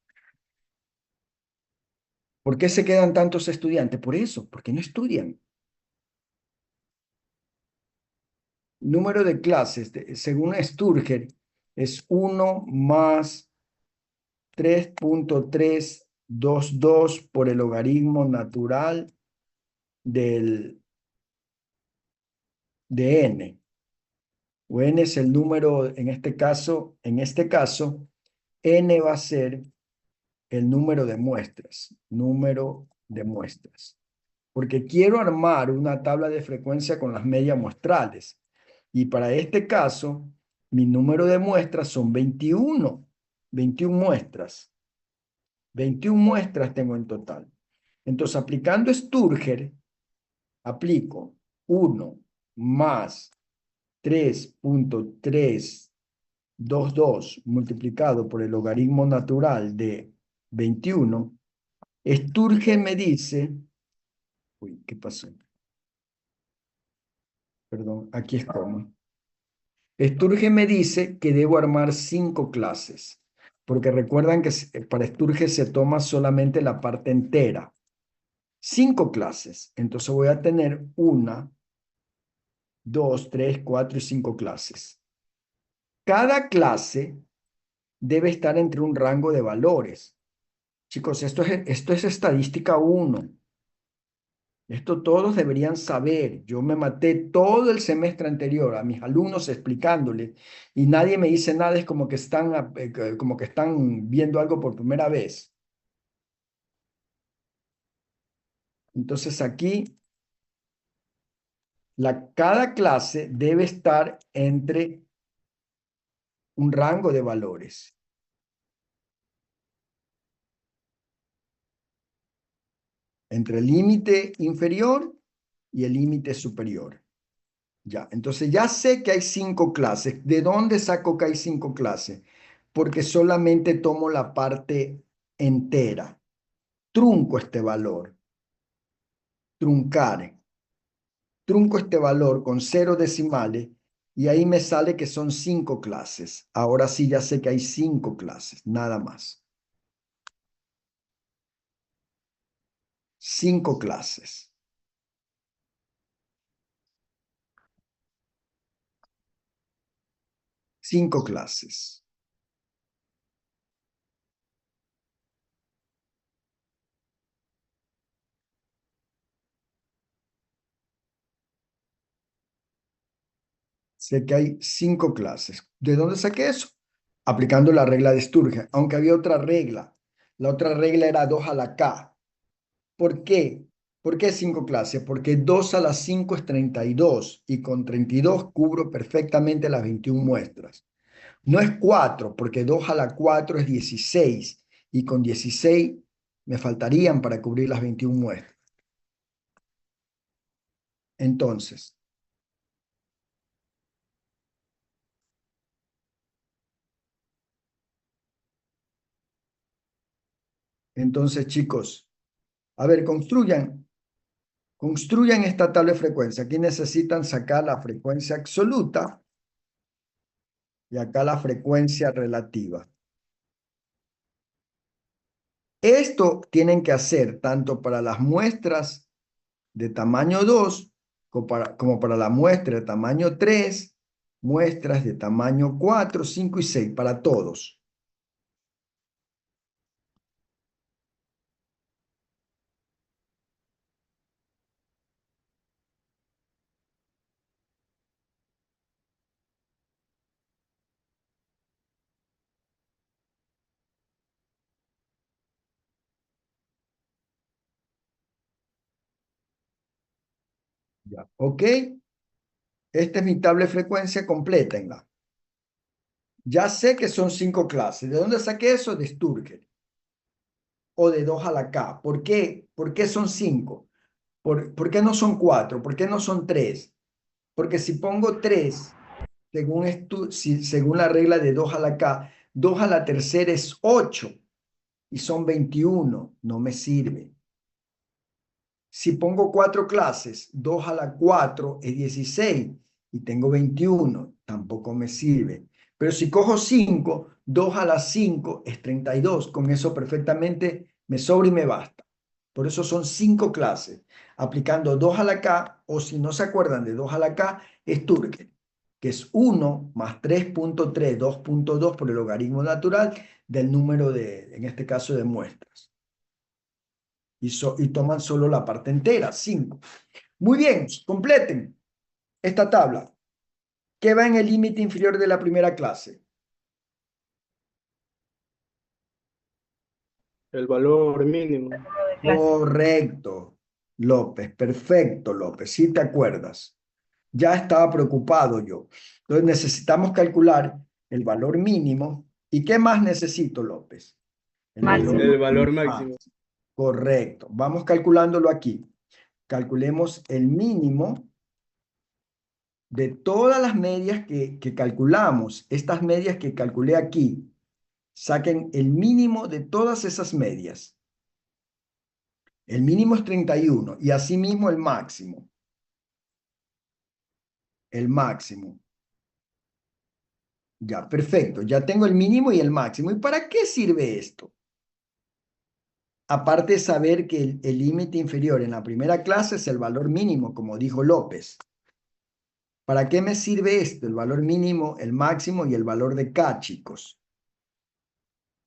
se quedan tantos estudiantes. Por eso, porque no estudian. Número de clases, según Sturger, es 1 más 3.322 por el logaritmo natural de n. O n es el número, en este caso, n va a ser el número de muestras. Porque quiero armar una tabla de frecuencia con las medias muestrales. Y para este caso, mi número de muestras son 21 muestras. 21 muestras tengo en total. Entonces, aplicando Sturger, aplico 1 más 3.322 multiplicado por el logaritmo natural de 21. Sturger me dice, uy, ¿qué pasó? Perdón, aquí es coma. Sturger me dice que debo armar 5 clases, porque recuerdan que para Sturger se toma solamente la parte entera. 5 clases, entonces voy a tener 1, 2, 3, 4 y 5 clases. Cada clase debe estar entre un rango de valores. Chicos, esto es estadística 1. Esto todos deberían saber. Yo me maté todo el semestre anterior a mis alumnos explicándoles y nadie me dice nada. Es como que están viendo algo por primera vez. Entonces aquí, cada clase debe estar entre un rango de valores. Entre el límite inferior y el límite superior. Ya, entonces ya sé que hay 5 clases. ¿De dónde saco que hay 5 clases? Porque solamente tomo la parte entera. Trunco este valor. Truncar. Trunco este valor con 0 decimales y ahí me sale que son 5 clases. Ahora sí ya sé que hay 5 clases, nada más. 5 clases. Cinco clases. Sé que hay 5 clases. ¿De dónde saqué eso? Aplicando la regla de Sturgeon, aunque había otra regla. La otra regla era 2 a la K. ¿Por qué? ¿Por qué 5 clases? Porque 2 a la 5 es 32 y con 32 cubro perfectamente las 21 muestras. No es 4 porque 2 a la 4 es 16 y con 16 me faltarían para cubrir las 21 muestras. Entonces, chicos, a ver, construyan esta tabla de frecuencia. Aquí necesitan sacar la frecuencia absoluta y acá la frecuencia relativa. Esto tienen que hacer tanto para las muestras de tamaño 2 como para la muestra de tamaño 3, muestras de tamaño 4, 5 y 6, para todos. Ya, ¿ok? Esta es mi tabla de frecuencia, complétenla. Ya sé que son 5 clases. ¿De dónde saqué eso? De Sturger. O de 2 a la K. ¿Por qué? ¿Por qué son 5? ¿Por qué no son 4? ¿Por qué no son 3? Porque si pongo 3, según la regla de 2 a la K, 2 a la tercera es 8 y son 21. No me sirve. Si pongo 4 clases, 2 a la 4 es 16 y tengo 21. Tampoco me sirve. Pero si cojo 5, 2 a la 5 es 32. Con eso perfectamente me sobra y me basta. Por eso son 5 clases. Aplicando 2 a la K, o si no se acuerdan de 2 a la K, es Turkel, que es 1 más 3.3, 2.2 por el logaritmo natural del número de, en este caso, de muestras. Y toman solo la parte entera, 5. Muy bien, completen esta tabla. ¿Qué va en el límite inferior de la primera clase? El valor mínimo. Número de clase. Correcto, López. Perfecto, López. Sí te acuerdas. Ya estaba preocupado yo. Entonces necesitamos calcular el valor mínimo. ¿Y qué más necesito, López? El Máximo. El valor máximo. Correcto. Vamos calculándolo aquí. Calculemos el mínimo de todas las medias que calculamos. Estas medias que calculé aquí. Saquen el mínimo de todas esas medias. El mínimo es 31 y asimismo el máximo. El máximo. Ya, perfecto. Ya tengo el mínimo y el máximo. ¿Y para qué sirve esto? Aparte de saber que el límite inferior en la primera clase es el valor mínimo, como dijo López. ¿Para qué me sirve esto? El valor mínimo, el máximo y el valor de K, chicos.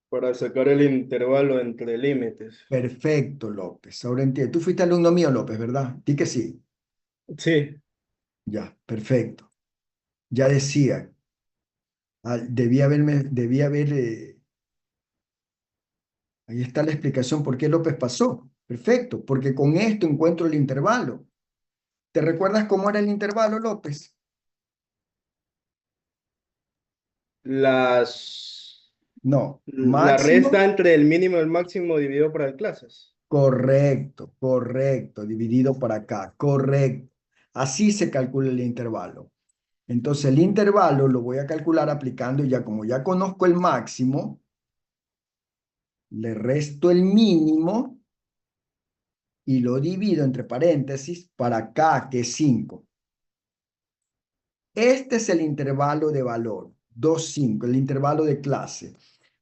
Para sacar el intervalo entre límites. Perfecto, López. Ahora entiendo. Tú fuiste alumno mío, López, ¿verdad? Di que sí. Sí. Ya, perfecto. Ya decía. Debía haber, ahí está la explicación por qué López pasó. Perfecto, porque con esto encuentro el intervalo. ¿Te recuerdas cómo era el intervalo, López? No, La máximo. resta entre el mínimo y el máximo dividido por las clases. Correcto, correcto, dividido por acá, correcto. Así se calcula el intervalo. Entonces el intervalo lo voy a calcular aplicando ya, como ya conozco el máximo, le resto el mínimo y lo divido entre paréntesis para K, que es 5. Este es el intervalo de valor, 2, 5, el intervalo de clase.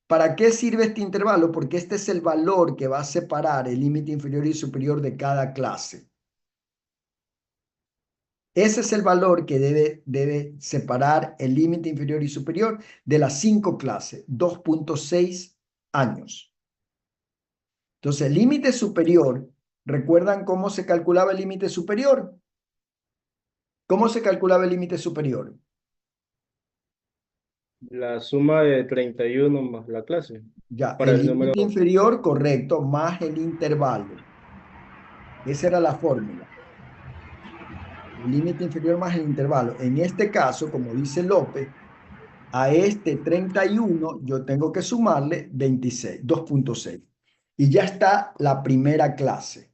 ¿Para qué sirve este intervalo? Porque este es el valor que va a separar el límite inferior y superior de cada clase. Ese es el valor que debe separar el límite inferior y superior de las 5 clases, 2.6 años. Entonces, el límite superior, ¿recuerdan cómo se calculaba el límite superior? ¿Cómo se calculaba el límite superior? La suma de 31 más la clase. Ya, Para el el número. límite inferior, correcto, más el intervalo. Esa era la fórmula. El límite inferior más el intervalo. En este caso, como dice López, a este 31 yo tengo que sumarle 26, 2.6. Y ya está la primera clase.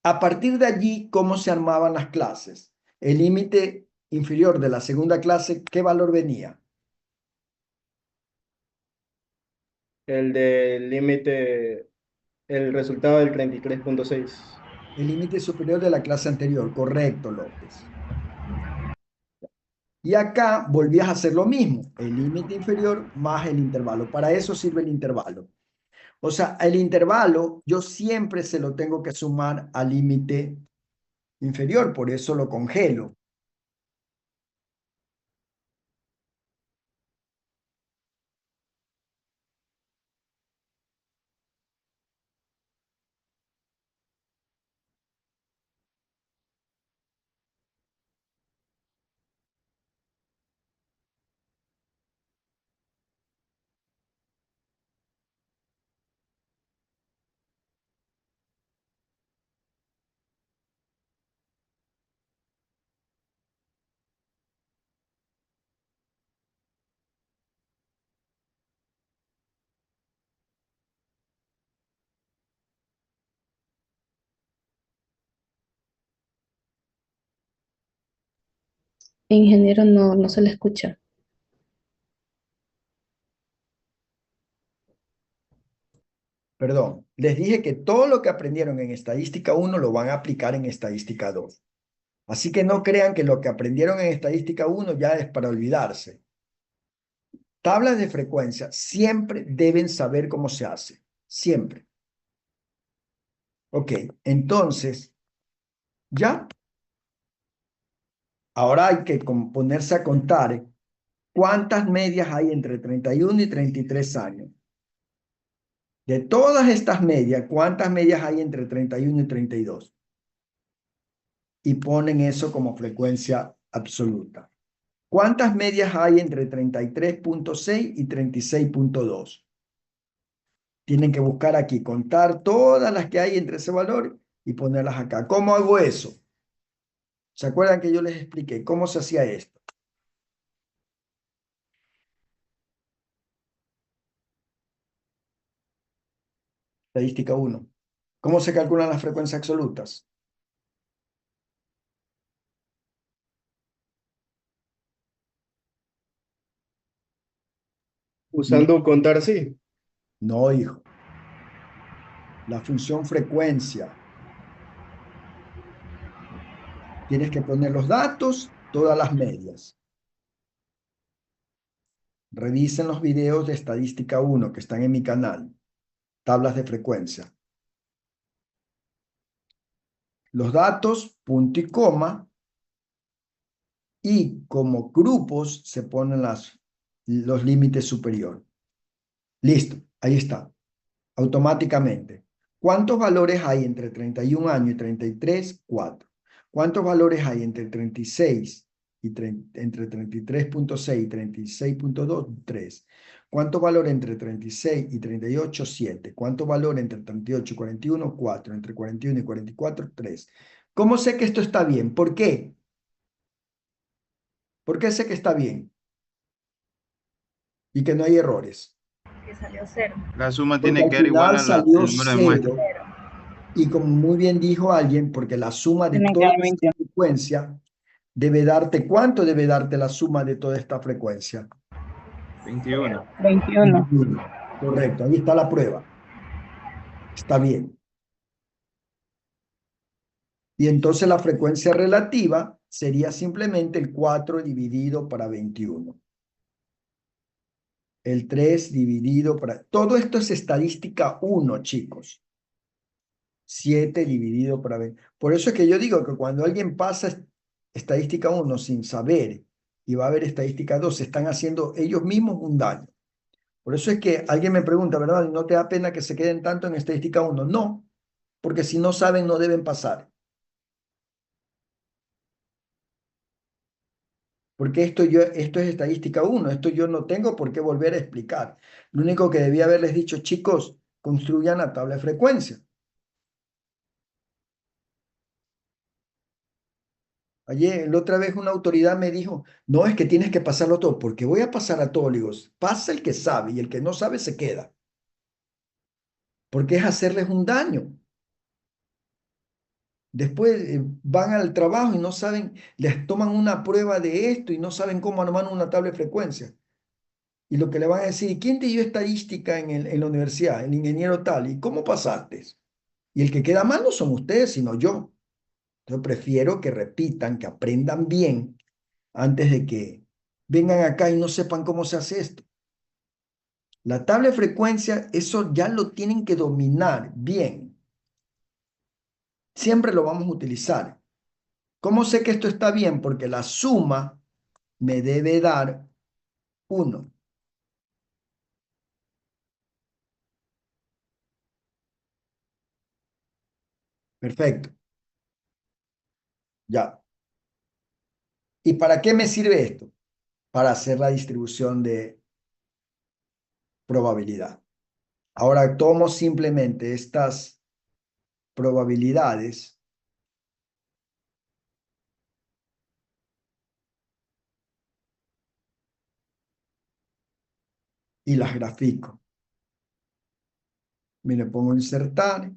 A partir de allí, ¿cómo se armaban las clases? El límite inferior de la segunda clase, ¿qué valor venía? El del límite, el resultado del 33.6. El límite superior de la clase anterior, correcto, López. Y acá volvías a hacer lo mismo, el límite inferior más el intervalo. Para eso sirve el intervalo. O sea, el intervalo yo siempre se lo tengo que sumar al límite inferior, por eso lo congelo. Ingeniero, no se le escucha. Perdón, les dije que todo lo que aprendieron en estadística 1 lo van a aplicar en estadística 2. Así que no crean que lo que aprendieron en estadística 1 ya es para olvidarse. tablas de frecuencia siempre deben saber cómo se hace. Siempre. Ok, entonces, ya. Ahora hay que ponerse a contar cuántas medias hay entre 31 y 33 años. De todas estas medias, ¿cuántas medias hay entre 31 y 32? Y ponen eso como frecuencia absoluta. ¿Cuántas medias hay entre 33.6 y 36.2? Tienen que buscar aquí, contar todas las que hay entre ese valor y ponerlas acá. ¿Cómo hago eso? ¿Se acuerdan que yo les expliqué cómo se hacía esto? Estadística 1. ¿Cómo se calculan las frecuencias absolutas? Usando contar sí. No, hijo. La función frecuencia. Tienes que poner los datos, todas las medias. Revisen los videos de estadística 1 que están en mi canal. Tablas de frecuencia. Los datos, punto y coma. Y como grupos se ponen los límites superiores. Listo, ahí está. Automáticamente. ¿Cuántos valores hay entre 31 años y 33? 4. ¿Cuántos valores hay entre 36 y entre 33.6 y 36.2? 3. ¿Cuántos valores entre 36 y 38? 7. ¿Cuántos valores entre 38 y 41? 4. Entre 41 y 44? 3. ¿Cómo sé que esto está bien? ¿Por qué? ¿Por qué sé que está bien? Y que no hay errores. Que salió cero. La suma Porque tiene al que dar igual final a salió el número de muestras. 0. Y como muy bien dijo alguien, porque la suma de Tienen que toda dar esta 21. frecuencia debe darte, ¿cuánto debe darte la suma de toda esta frecuencia? 21. 21. 21. Correcto, ahí está la prueba. Está bien. Y entonces la frecuencia relativa sería simplemente el 4 dividido para 21. El 3 dividido para... Todo esto es estadística 1, chicos. 7 dividido para 20. Por eso es que yo digo que cuando alguien pasa estadística 1 sin saber y va a ver estadística 2, se están haciendo ellos mismos un daño. Por eso es que alguien me pregunta, ¿verdad? ¿No te da pena que se queden tanto en estadística 1? No, porque si no saben no deben pasar. Porque esto es estadística 1, esto yo no tengo por qué volver a explicar. Lo único que debía haberles dicho, chicos, construyan la tabla de frecuencia. Ayer, la otra vez una autoridad me dijo, no, es que tienes que pasarlo todo, porque voy a pasar a todos. Le digo, pasa el que sabe y el que no sabe se queda. Porque es hacerles un daño. Después van al trabajo y no saben, les toman una prueba de esto y no saben cómo armar una tabla de frecuencia. Y lo que le van a decir, ¿y quién te dio estadística en la universidad? El ingeniero tal. ¿Y cómo pasaste? Y el que queda mal no son ustedes, sino yo. Yo prefiero que repitan, que aprendan bien antes de que vengan acá y no sepan cómo se hace esto. La tabla de frecuencia, eso ya lo tienen que dominar bien. Siempre lo vamos a utilizar. ¿Cómo sé que esto está bien? Porque la suma me debe dar 1. Perfecto. Ya. ¿Y para qué me sirve esto? Para hacer la distribución de probabilidad. Ahora tomo simplemente estas probabilidades y las grafico. Me le pongo insertar.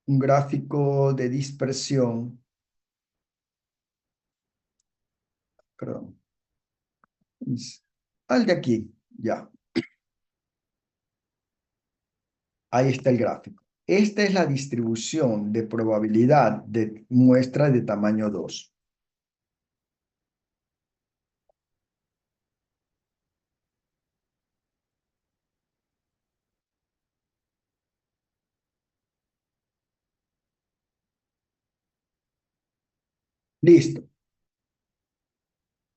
Un gráfico de dispersión. Perdón. Al de aquí, ya. Ahí está el gráfico. Esta es la distribución de probabilidad de muestra de tamaño 2. Listo.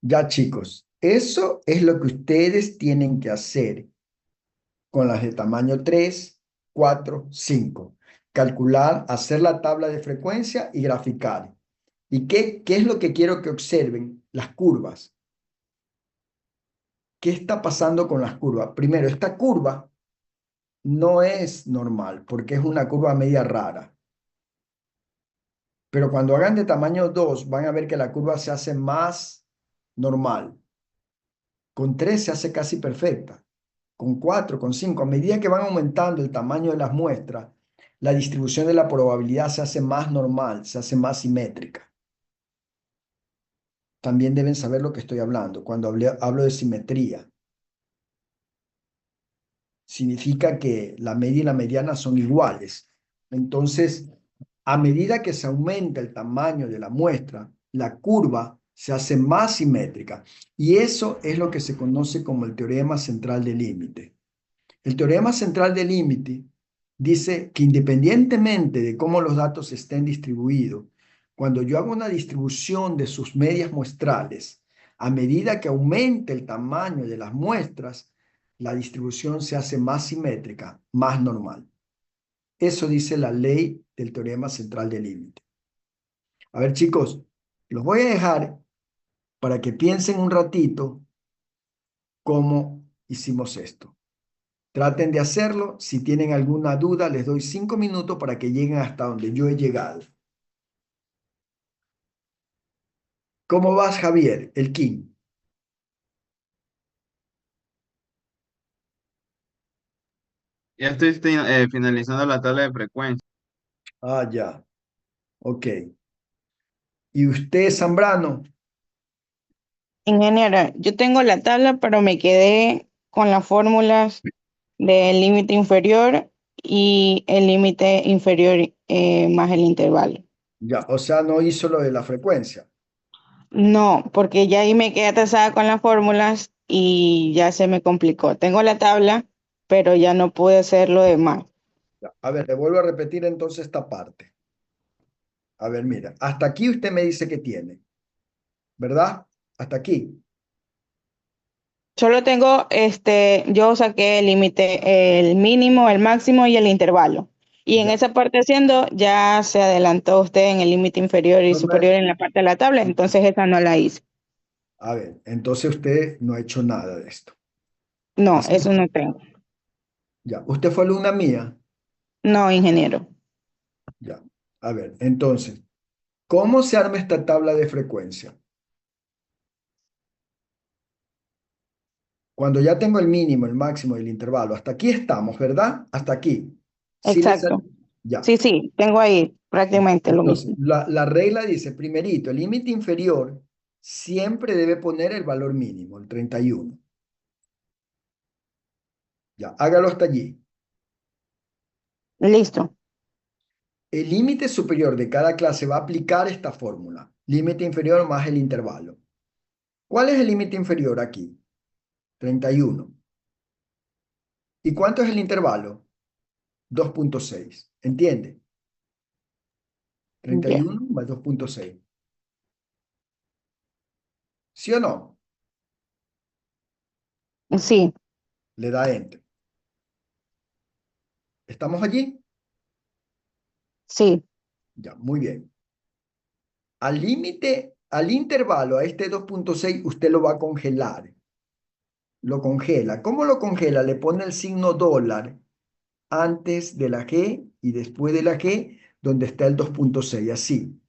Ya, chicos, eso es lo que ustedes tienen que hacer con las de tamaño 3, 4, 5. Calcular, hacer la tabla de frecuencia y graficar. ¿Y qué es lo que quiero que observen? Las curvas. ¿Qué está pasando con las curvas? Primero, esta curva no es normal porque es una curva media rara. Pero cuando hagan de tamaño 2, van a ver que la curva se hace más normal. Con 3 se hace casi perfecta. Con 4, con 5, a medida que van aumentando el tamaño de las muestras, la distribución de la probabilidad se hace más normal, se hace más simétrica. También deben saber lo que estoy hablando cuando hablo de simetría. Significa que la media y la mediana son iguales. Entonces, a medida que se aumenta el tamaño de la muestra, la curva se hace más simétrica. Y eso es lo que se conoce como el teorema central del límite. El teorema central del límite dice que independientemente de cómo los datos estén distribuidos, cuando yo hago una distribución de sus medias muestrales, a medida que aumente el tamaño de las muestras, la distribución se hace más simétrica, más normal. Eso dice la ley del teorema central del límite. A ver, chicos, los voy a dejar para que piensen un ratito cómo hicimos esto. Traten de hacerlo. Si tienen alguna duda, les doy 5 minutos para que lleguen hasta donde yo he llegado. ¿Cómo vas, Javier? El King. Ya estoy finalizando la tabla de frecuencia. Ah, ya. Ok. ¿Y usted, Zambrano? Ingeniera, yo tengo la tabla, pero me quedé con las fórmulas del límite inferior y el límite inferior más el intervalo. Ya, o sea, no hizo lo de la frecuencia. No, porque ya ahí me quedé atrasada con las fórmulas y ya se me complicó. Tengo la tabla, pero ya no pude hacer lo demás. Ya. A ver, le vuelvo a repetir entonces esta parte. A ver, mira, hasta aquí usted me dice que tiene, ¿verdad? Hasta aquí. Solo tengo, yo saqué el límite, el mínimo, el máximo y el intervalo. Y en Ya. esa parte haciendo, ya se adelantó usted en el límite inferior y No, superior en la parte de la tabla, entonces esa no la hice. A ver, entonces usted no ha hecho nada de esto. No, Así. eso no tengo. Ya, usted fue alumna mía. No, ingeniero. Ya. A ver, entonces, ¿cómo se arma esta tabla de frecuencia? Cuando ya tengo el mínimo, el máximo y el intervalo, hasta aquí estamos, ¿verdad? Hasta aquí. ¿Sí les Exacto. Ya. Sí, sí, tengo ahí prácticamente lo Entonces, mismo. la regla dice, primerito, el límite inferior siempre debe poner el valor mínimo, el 31. Ya, hágalo hasta allí. Listo. El límite superior de cada clase va a aplicar esta fórmula. Límite inferior más el intervalo. ¿Cuál es el límite inferior aquí? 31. ¿Y cuánto es el intervalo? 2.6. ¿Entiende? Ya. 31 más 2.6. ¿Sí o no? Sí, Le da Enter. ¿Estamos allí? sí, Ya, muy bien. Al límite, al intervalo, a este 2.6, usted lo va a congelar. Lo congela. ¿Cómo lo congela? Le pone el signo dólar antes de la G y después de la G, donde está el 2.6, así.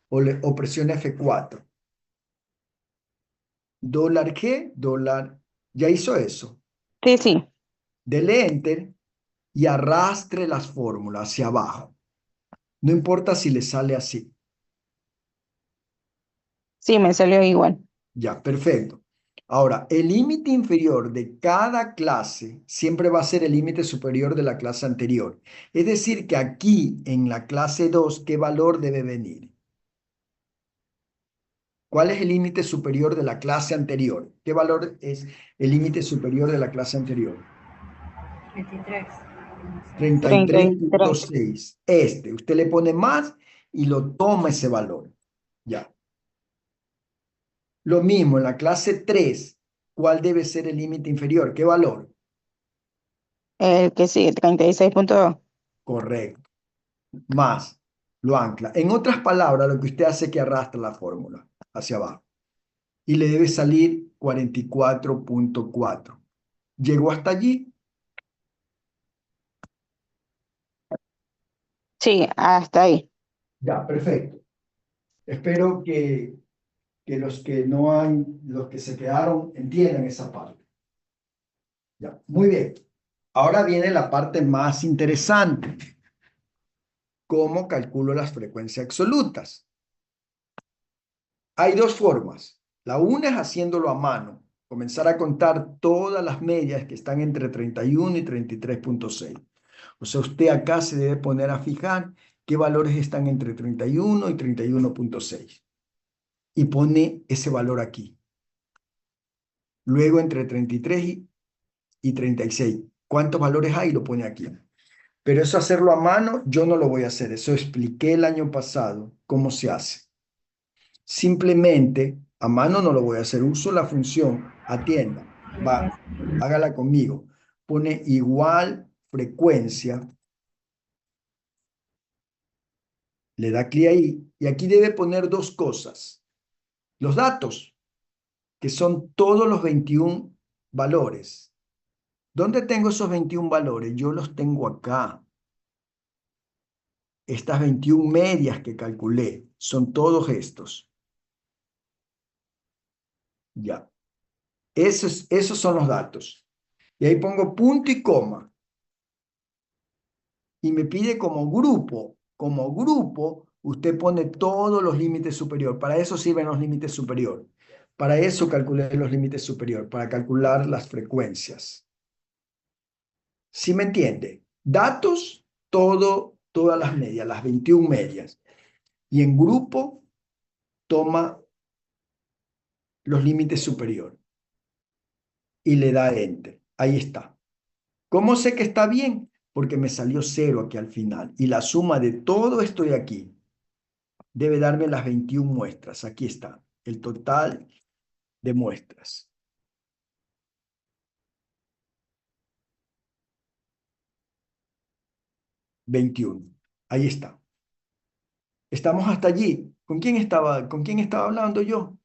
O presiona F4. Dólar G, dólar. ¿Ya hizo eso? sí, sí, Dele Enter y arrastre las fórmulas hacia abajo. No importa si le sale así. sí, me salió igual. Ya, perfecto. Ahora, el límite inferior de cada clase siempre va a ser el límite superior de la clase anterior. Es decir, que aquí en la clase 2, ¿qué valor debe venir? ¿Cuál es el límite superior de la clase anterior? ¿Qué valor es el límite superior de la clase anterior? 23. 33. 33.6. Usted le pone más y lo toma ese valor. Ya. Lo mismo en la clase 3. ¿Cuál debe ser el límite inferior? ¿Qué valor? El que sigue, 36.2. Correcto. Más. Lo ancla. En otras palabras, lo que usted hace es que arrastra la fórmula hacia abajo. Y le debe salir 44.4. ¿Llegó hasta allí? Sí, hasta ahí. Ya, perfecto. Espero que los que no han, los que se quedaron entiendan esa parte. Ya, muy bien. Ahora viene la parte más interesante. ¿Cómo calculo las frecuencias absolutas? Hay dos formas. La una es haciéndolo a mano. Comenzar a contar todas las medias que están entre 31 y 33.6. O sea, usted acá se debe poner a fijar qué valores están entre 31 y 31.6. Y pone ese valor aquí. Luego entre 33 y 36. ¿Cuántos valores hay? Lo pone aquí. Pero eso hacerlo a mano, yo no lo voy a hacer. Eso expliqué el año pasado cómo se hace. Simplemente, a mano no lo voy a hacer. Uso la función atienda. Va, hágala conmigo. Pone igual frecuencia. Le da clic ahí. Y aquí debe poner dos cosas. Los datos, que son todos los 21 valores. ¿Dónde tengo esos 21 valores? Yo los tengo acá. Estas 21 medias que calculé son todos estos. Ya. Esos son los datos. Y ahí pongo punto y coma. Y me pide como grupo. Como grupo, usted pone todos los límites superior. Para eso sirven los límites superior. Para eso calculé los límites superior, para calcular las frecuencias. ¿Sí me entiende? Datos, todas las medias, las 21 medias. Y en grupo, toma los límites superior. Y le da Enter. Ahí está. ¿Cómo sé que está bien? Porque me salió 0 aquí al final. Y la suma de todo esto de aquí debe darme las 21 muestras. Aquí está. El total de muestras. 21. Ahí está. Estamos hasta allí. ¿Con quién estaba hablando yo?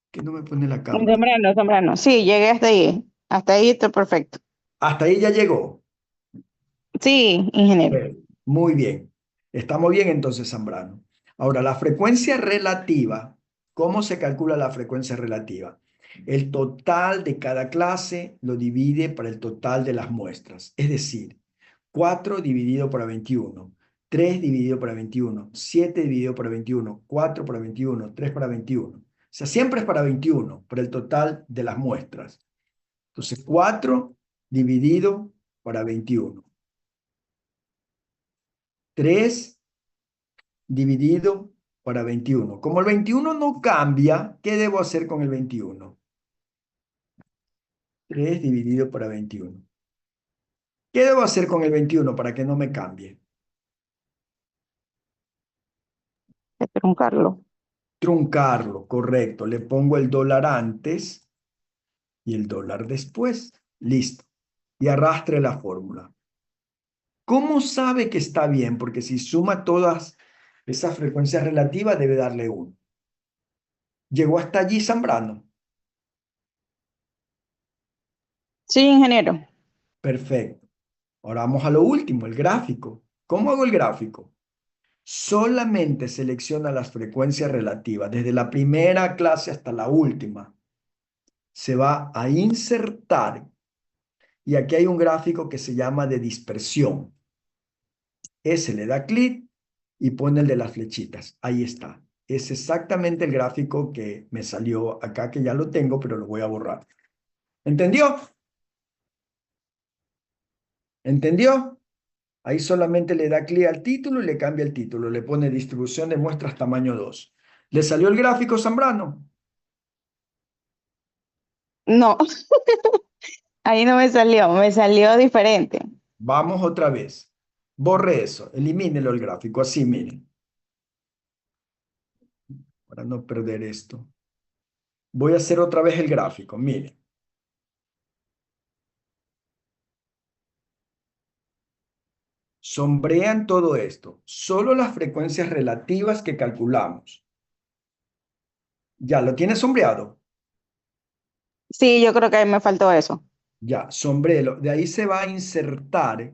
Que no me pone la cámara. Zambrano, Zambrano. Sí, llegué hasta ahí. Hasta ahí está perfecto. Hasta ahí ya llegó. Sí, ingeniero. Muy bien. Estamos bien entonces, Zambrano. Ahora, la frecuencia relativa. ¿Cómo se calcula la frecuencia relativa? El total de cada clase lo divide por el total de las muestras. Es decir, 4 dividido por 21, 3 dividido por 21, 7 dividido por 21, 4 por 21, 3 por 21. O sea, siempre es para 21, por el total de las muestras. Entonces, 4 dividido por 21. 3 dividido por 21. Como el 21 no cambia, ¿qué debo hacer con el 21? 3 dividido por 21. ¿Qué debo hacer con el 21 para que no me cambie? Truncarlo. Truncarlo, correcto. Le pongo el dólar antes y el dólar después. Listo. Y arrastre la fórmula. ¿Cómo sabe que está bien? Porque si suma todas esas frecuencias relativas, debe darle 1. ¿Llegó hasta allí, Zambrano? Sí, ingeniero. Perfecto. Ahora vamos a lo último, el gráfico. ¿Cómo hago el gráfico? Solamente selecciona las frecuencias relativas, desde la primera clase hasta la última. Se va a insertar y aquí hay un gráfico que se llama de dispersión. Ese le da clic y pone el de las flechitas. Ahí está. es exactamente el gráfico que me salió acá, que ya lo tengo, pero lo voy a borrar. ¿Entendió? ¿Entendió? Ahí solamente le da clic al título y le cambia el título. Le pone distribución de muestras tamaño 2. ¿Le salió el gráfico, Zambrano? No, ahí no me salió diferente. Vamos otra vez. Borre eso, elimínelo el gráfico, así, miren. Para no perder esto. Voy a hacer otra vez el gráfico, miren. Sombrean todo esto, solo las frecuencias relativas que calculamos. Ya, ¿lo tiene sombreado? Sí, yo creo que ahí me faltó eso. Ya, sombrero. De ahí se va a insertar.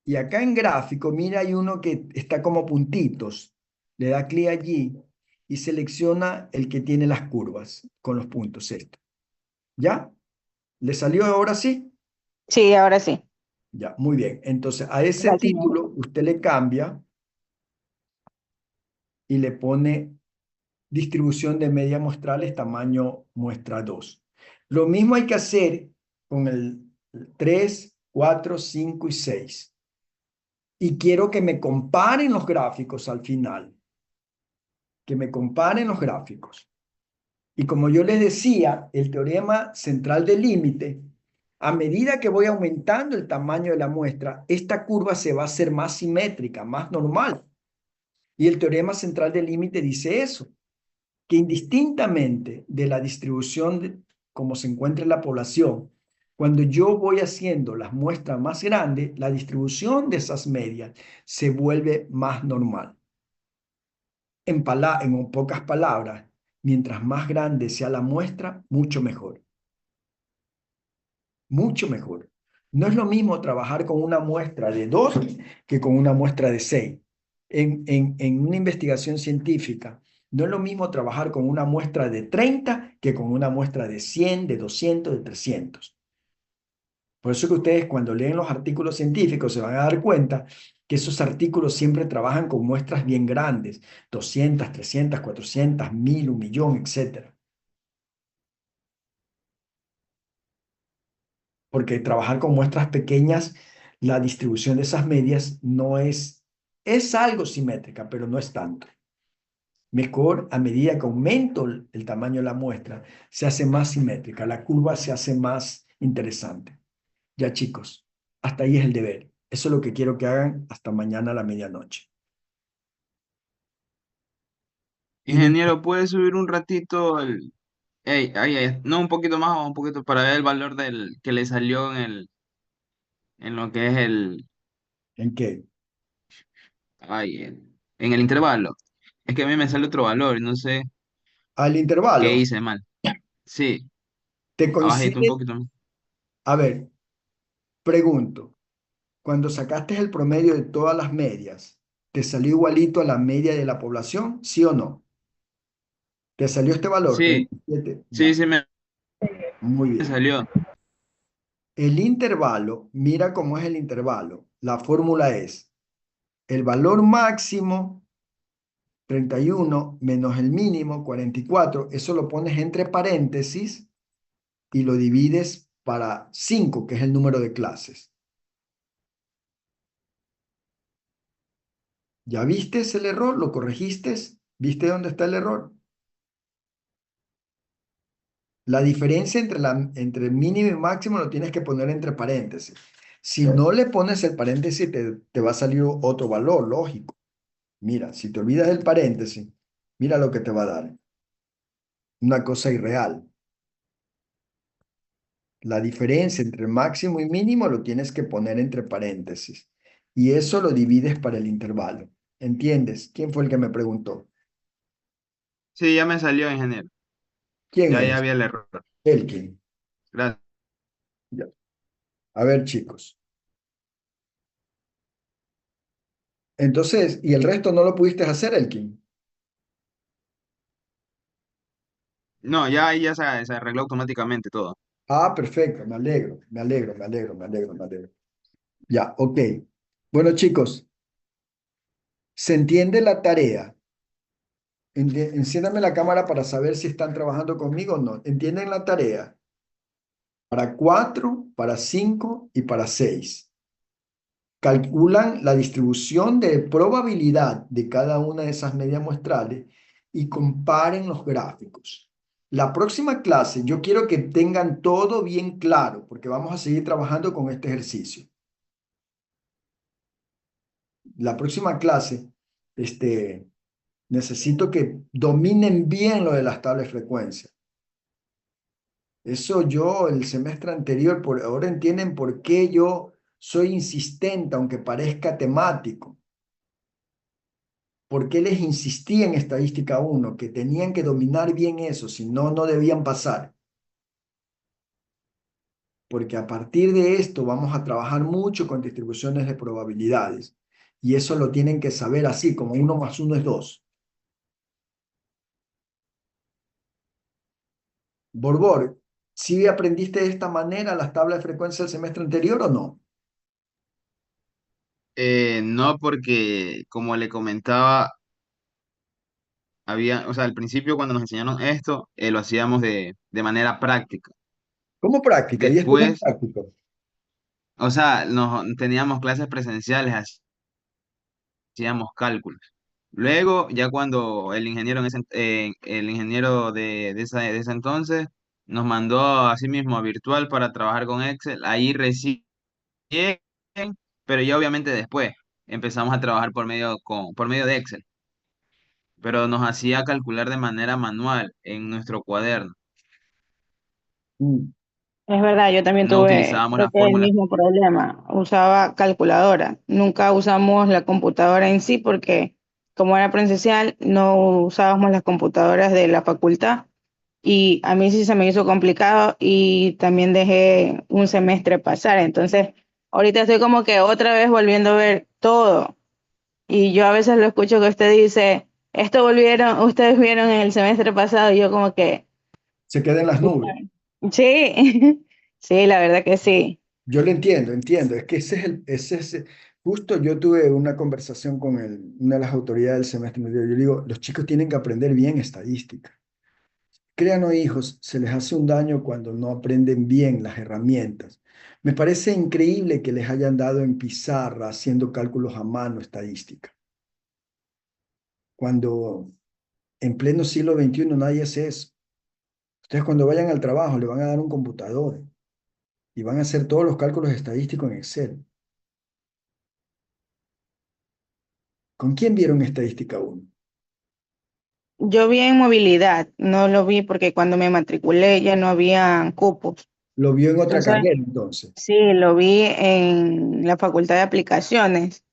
Y acá en gráfico, mira, hay uno que está como puntitos. Le da clic allí y selecciona el que tiene las curvas con los puntos. Esto. ¿Ya? ¿Le salió ahora sí? Sí, ahora sí. Ya, muy bien. Entonces, a ese Gracias. título usted le cambia y le pone distribución de medias muestrales tamaño muestra 2. Lo mismo hay que hacer con el 3, 4, 5 y 6. Y quiero que me comparen los gráficos al final. Que me comparen los gráficos. Y como yo les decía, el teorema central del límite, a medida que voy aumentando el tamaño de la muestra, esta curva se va a hacer más simétrica, más normal. Y el teorema central del límite dice eso, que indistintamente de la distribución como se encuentra en la población, cuando yo voy haciendo las muestras más grandes, la distribución de esas medias se vuelve más normal. En pocas palabras, mientras más grande sea la muestra, mucho mejor. Mucho mejor. No es lo mismo trabajar con una muestra de 2 que con una muestra de 6. En una investigación científica, no es lo mismo trabajar con una muestra de 30 que con una muestra de 100, de 200, de 300. Por eso que ustedes cuando leen los artículos científicos se van a dar cuenta que esos artículos siempre trabajan con muestras bien grandes, 200, 300, 400, 1000, 1.000.000, etc. Porque trabajar con muestras pequeñas, la distribución de esas medias no es algo simétrica, pero no es tanto. Mejor, a medida que aumento el tamaño de la muestra, se hace más simétrica, la curva se hace más interesante. Ya chicos, hasta ahí es el deber. Eso es lo que quiero que hagan hasta mañana a la medianoche. Y Ingeniero, ¿puede subir un ratito el... Ey, no, un poquito más o un poquito para ver el valor del que le salió en lo que es ¿en qué? en el intervalo? Es que a mí me sale otro valor y no sé Al qué intervalo, hice mal. Sí, ¿te abajito, un coincide? poquito más. A ver, pregunto, cuando sacaste el promedio de todas las medias, ¿te salió igualito a la media de la población? ¿Sí o no? ¿Te salió este valor? Sí, 37. sí, Ya, sí me muy bien. salió. El intervalo, mira cómo es el intervalo. La fórmula es el valor máximo, 31, menos el mínimo, 44. Eso lo pones entre paréntesis y lo divides para 5, que es el número de clases. ¿Ya viste el error? ¿Lo corregiste? ¿Viste dónde está el error? La diferencia entre mínimo y máximo lo tienes que poner entre paréntesis. Si no le pones el paréntesis, te va a salir otro valor, lógico. Mira, si te olvidas del paréntesis, mira lo que te va a dar. Una cosa irreal. La diferencia entre máximo y mínimo lo tienes que poner entre paréntesis. Y eso lo divides para el intervalo. ¿Entiendes? ¿Quién fue el que me preguntó? Sí, ya me salió, ingeniero. ¿Quién Ya es? había el error. Elkin. Gracias. Ya. A ver, chicos. Entonces, ¿y el resto no lo pudiste hacer, Elkin? No, ya ahí ya se arregló automáticamente todo. Ah, perfecto, me alegro, me alegro, me alegro, me alegro, me alegro. Ya, ok. Bueno, chicos, ¿se entiende la tarea? Enciéndame la cámara para saber si están trabajando conmigo o no. ¿Entienden la tarea? Para 4, para 5 y para 6. Calculan la distribución de probabilidad de cada una de esas medias muestrales y comparen los gráficos. La próxima clase yo quiero que tengan todo bien claro porque vamos a seguir trabajando con este ejercicio. La próxima clase, necesito que dominen bien lo de las tablas de frecuencia. Eso yo el semestre anterior, por ahora entienden por qué yo soy insistente, aunque parezca temático. ¿Por qué les insistí en estadística 1? Que tenían que dominar bien eso, si no, no debían pasar. Porque a partir de esto vamos a trabajar mucho con distribuciones de probabilidades. Y eso lo tienen que saber así, como 1 más 1 es 2. Borbor, ¿sí aprendiste de esta manera las tablas de frecuencia del semestre anterior o no? No, porque como le comentaba, o sea, al principio cuando nos enseñaron esto, lo hacíamos de manera práctica. ¿Cómo práctica? ¿Y esto no es Después, práctico? o sea, teníamos clases presenciales, hacíamos cálculos. Luego, ya cuando el ingeniero, el ingeniero de ese entonces nos mandó a sí mismo a virtual para trabajar con Excel, ahí recién, pero ya obviamente después empezamos a trabajar por medio de Excel, pero nos hacía calcular de manera manual en nuestro cuaderno. Mm. Es verdad, yo también No tuve, utilizábamos creo las que el fórmulas. mismo problema. Usaba calculadora. Nunca usamos la computadora en sí porque como era presencial, no usábamos las computadoras de la facultad y a mí sí se me hizo complicado y también dejé un semestre pasar. Entonces, ahorita estoy como que otra vez volviendo a ver todo y yo a veces lo escucho que usted dice, esto volvieron, ustedes vieron en el semestre pasado y yo como que, Se queda en las nubes. sí, sí, la verdad que sí. Yo lo entiendo, entiendo. Es que justo yo tuve una conversación con una de las autoridades del semestre. Yo le digo, los chicos tienen que aprender bien estadística. Crean o hijos, se les hace un daño cuando no aprenden bien las herramientas. Me parece increíble que les hayan dado en pizarra haciendo cálculos a mano estadística, cuando en pleno siglo XXI nadie hace eso. Ustedes cuando vayan al trabajo le van a dar un computador y van a hacer todos los cálculos estadísticos en Excel. ¿Con quién vieron estadística 1? Yo vi en movilidad, no lo vi porque cuando me matriculé ya no había cupos. Lo vio en otra Entonces, carrera entonces. sí, lo vi en la Facultad de Aplicaciones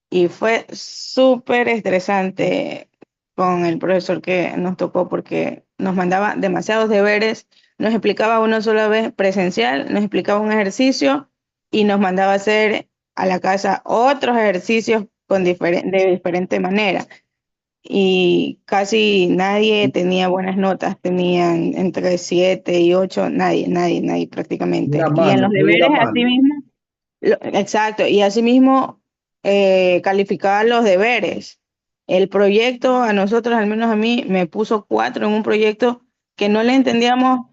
y fue súper estresante con el profesor que nos tocó porque nos mandaba demasiados deberes, nos explicaba una sola vez presencial, nos explicaba un ejercicio y nos mandaba a hacer a la casa otros ejercicios de diferente manera. Y casi nadie tenía buenas notas, tenían entre 7 y 8, nadie prácticamente. Era Y en mano, los todo era deberes así mano. mismo, exacto, y así mismo calificaban los deberes. El proyecto, a nosotros, al menos a mí, me puso 4 en un proyecto que no le entendíamos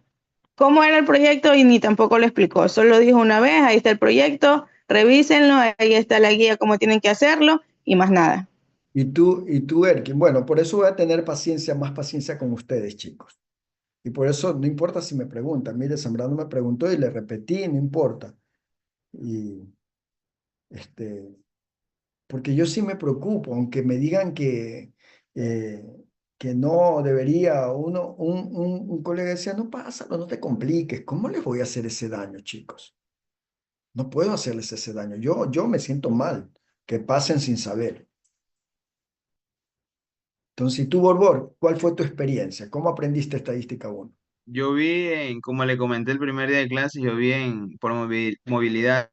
cómo era el proyecto y ni tampoco lo explicó. Solo dijo una vez, ahí está el proyecto, revísenlo, ahí está la guía, cómo tienen que hacerlo y más nada. Y tú, Erkin, bueno, por eso voy a tener paciencia, más paciencia con ustedes, chicos. Y por eso no importa si me preguntan. Mire, Zambrano me preguntó y le repetí, no importa. Y este, porque yo sí me preocupo, aunque me digan eh, que no debería, un colega decía, no pasa, no te compliques, ¿cómo les voy a hacer ese daño, chicos? No puedo hacerles ese daño. Yo me siento mal que pasen sin saber. Entonces, y tú, Borbor, ¿cuál fue tu experiencia? ¿Cómo aprendiste estadística 1? Yo vi como le comenté el primer día de clase, yo vi por movilidad,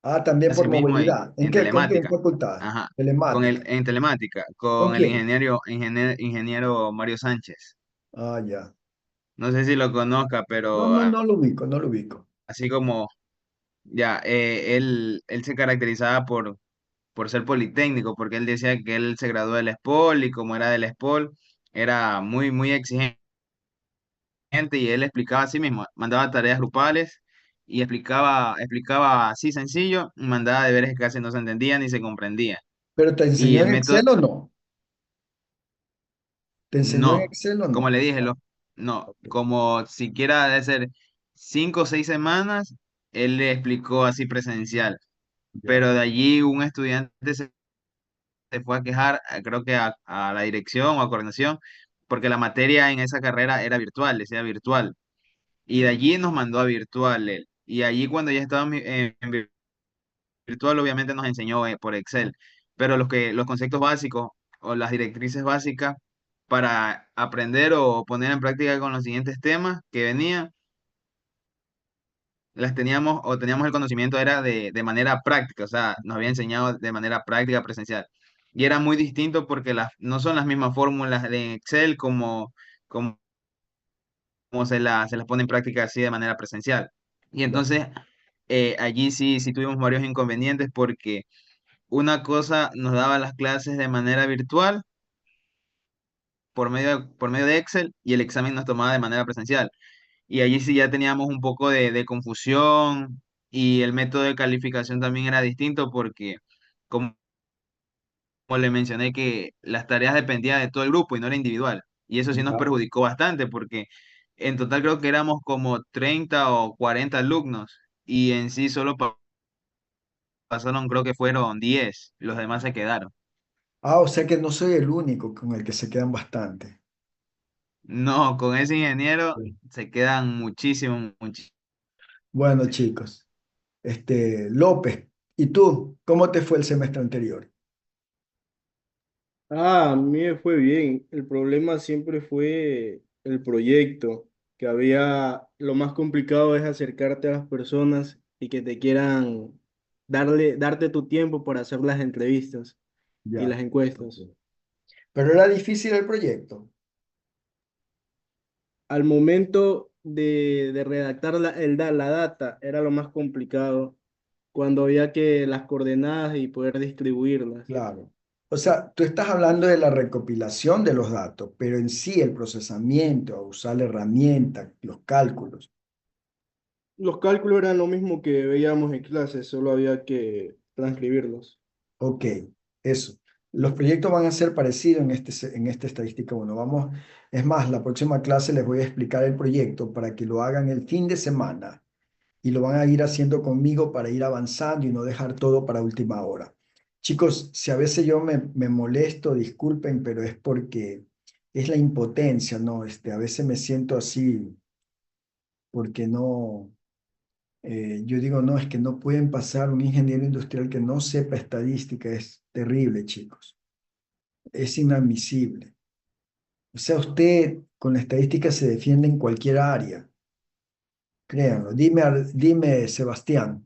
Ah, también por así mismo movilidad. ¿En en qué, con qué telemática. facultad? Ajá. Telemática. En telemática, ¿Con con el quién? ingeniero Mario Sánchez. Ah, ya. No sé si lo conozca, No, pero no, no lo ubico, no lo ubico. así como ya, él se caracterizaba por ser politécnico, porque él decía que él se graduó del ESPOL y como era del ESPOL, era muy, muy exigente y él explicaba así mismo, mandaba tareas grupales y explicaba así sencillo, y mandaba deberes que casi no se entendían ni se comprendían. ¿Pero te Y enseñó el en método, Excel o no? ¿Te enseñó en no, Excel o como no? le dije, no, Ok. como siquiera de ser 5 o 6 semanas, él le explicó así presencial, Ya. pero de allí un estudiante se fue a quejar, creo que a la dirección o a coordinación, porque la materia en esa carrera era virtual, decía virtual, y de allí nos mandó a virtual él. Y allí cuando ya estábamos en virtual, obviamente nos enseñó por Excel, pero los conceptos básicos o las directrices básicas para aprender o poner en práctica con los siguientes temas que venían, las teníamos o teníamos el conocimiento era de manera práctica, o sea, nos había enseñado de manera práctica presencial. Y era muy distinto porque no son las mismas fórmulas de Excel como se las pone en práctica así de manera presencial. Y Ya. entonces allí sí tuvimos varios inconvenientes porque una cosa nos daba las clases de manera virtual por medio de Excel y el examen nos tomaba de manera presencial. Y allí sí ya teníamos un poco de confusión y el método de calificación también era distinto porque, como le mencioné, que las tareas dependían de todo el grupo y no era individual. Y eso sí nos Ya. perjudicó bastante porque en total creo que éramos como 30 o 40 alumnos y en sí solo pasaron, creo que fueron 10, los demás se quedaron. Ah, o sea que no soy el único con el que se quedan bastante. No, con ese ingeniero Sí. se quedan muchísimo, muchísimo. Bueno, chicos, López, ¿y tú? ¿Cómo te fue el semestre anterior? Ah, a mí me fue bien. El problema siempre fue el proyecto, que había, lo más complicado es acercarte a las personas y que te quieran darte tu tiempo para hacer las entrevistas y Ya. las encuestas. Pero era difícil el proyecto. Al momento de redactar la data era lo más complicado, cuando había que las coordenadas y poder distribuirlas. Claro. O sea, tú estás hablando de la recopilación de los datos, pero en sí el procesamiento, usar la herramienta, los cálculos. Los cálculos eran lo mismo que veíamos en clase, solo había que transcribirlos. Ok, eso. Los proyectos van a ser parecidos en esta estadística 1. Vamos, es más, la próxima clase les voy a explicar el proyecto para que lo hagan el fin de semana y lo van a ir haciendo conmigo para ir avanzando y no dejar todo para última hora. Chicos, si a veces yo me molesto, disculpen, pero es porque es la impotencia, ¿no? A veces me siento así porque no, yo digo, no, es que no pueden pasar un ingeniero industrial que no sepa estadística, es terrible, chicos, es inadmisible. O sea, usted con la estadística se defiende en cualquier área, créanlo. Dime, Sebastián,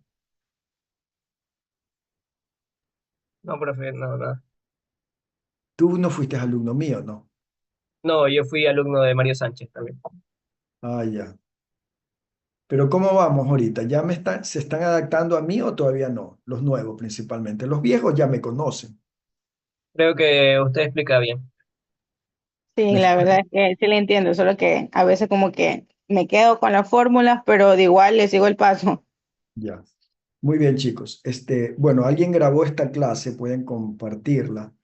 No, profe, no, no. tú no fuiste alumno mío, ¿no? No, yo fui alumno de Mario Sánchez también. Ah, ya. Pero ¿cómo vamos ahorita? ¿Se están adaptando a mí o todavía no? Los nuevos principalmente. Los viejos ya me conocen. Creo que usted explica bien. Sí, Les- la verdad es que sí le entiendo, solo que a veces como que me quedo con las fórmulas, pero de igual le sigo el paso. Ya. Muy bien, chicos. Bueno, alguien grabó esta clase, pueden compartirla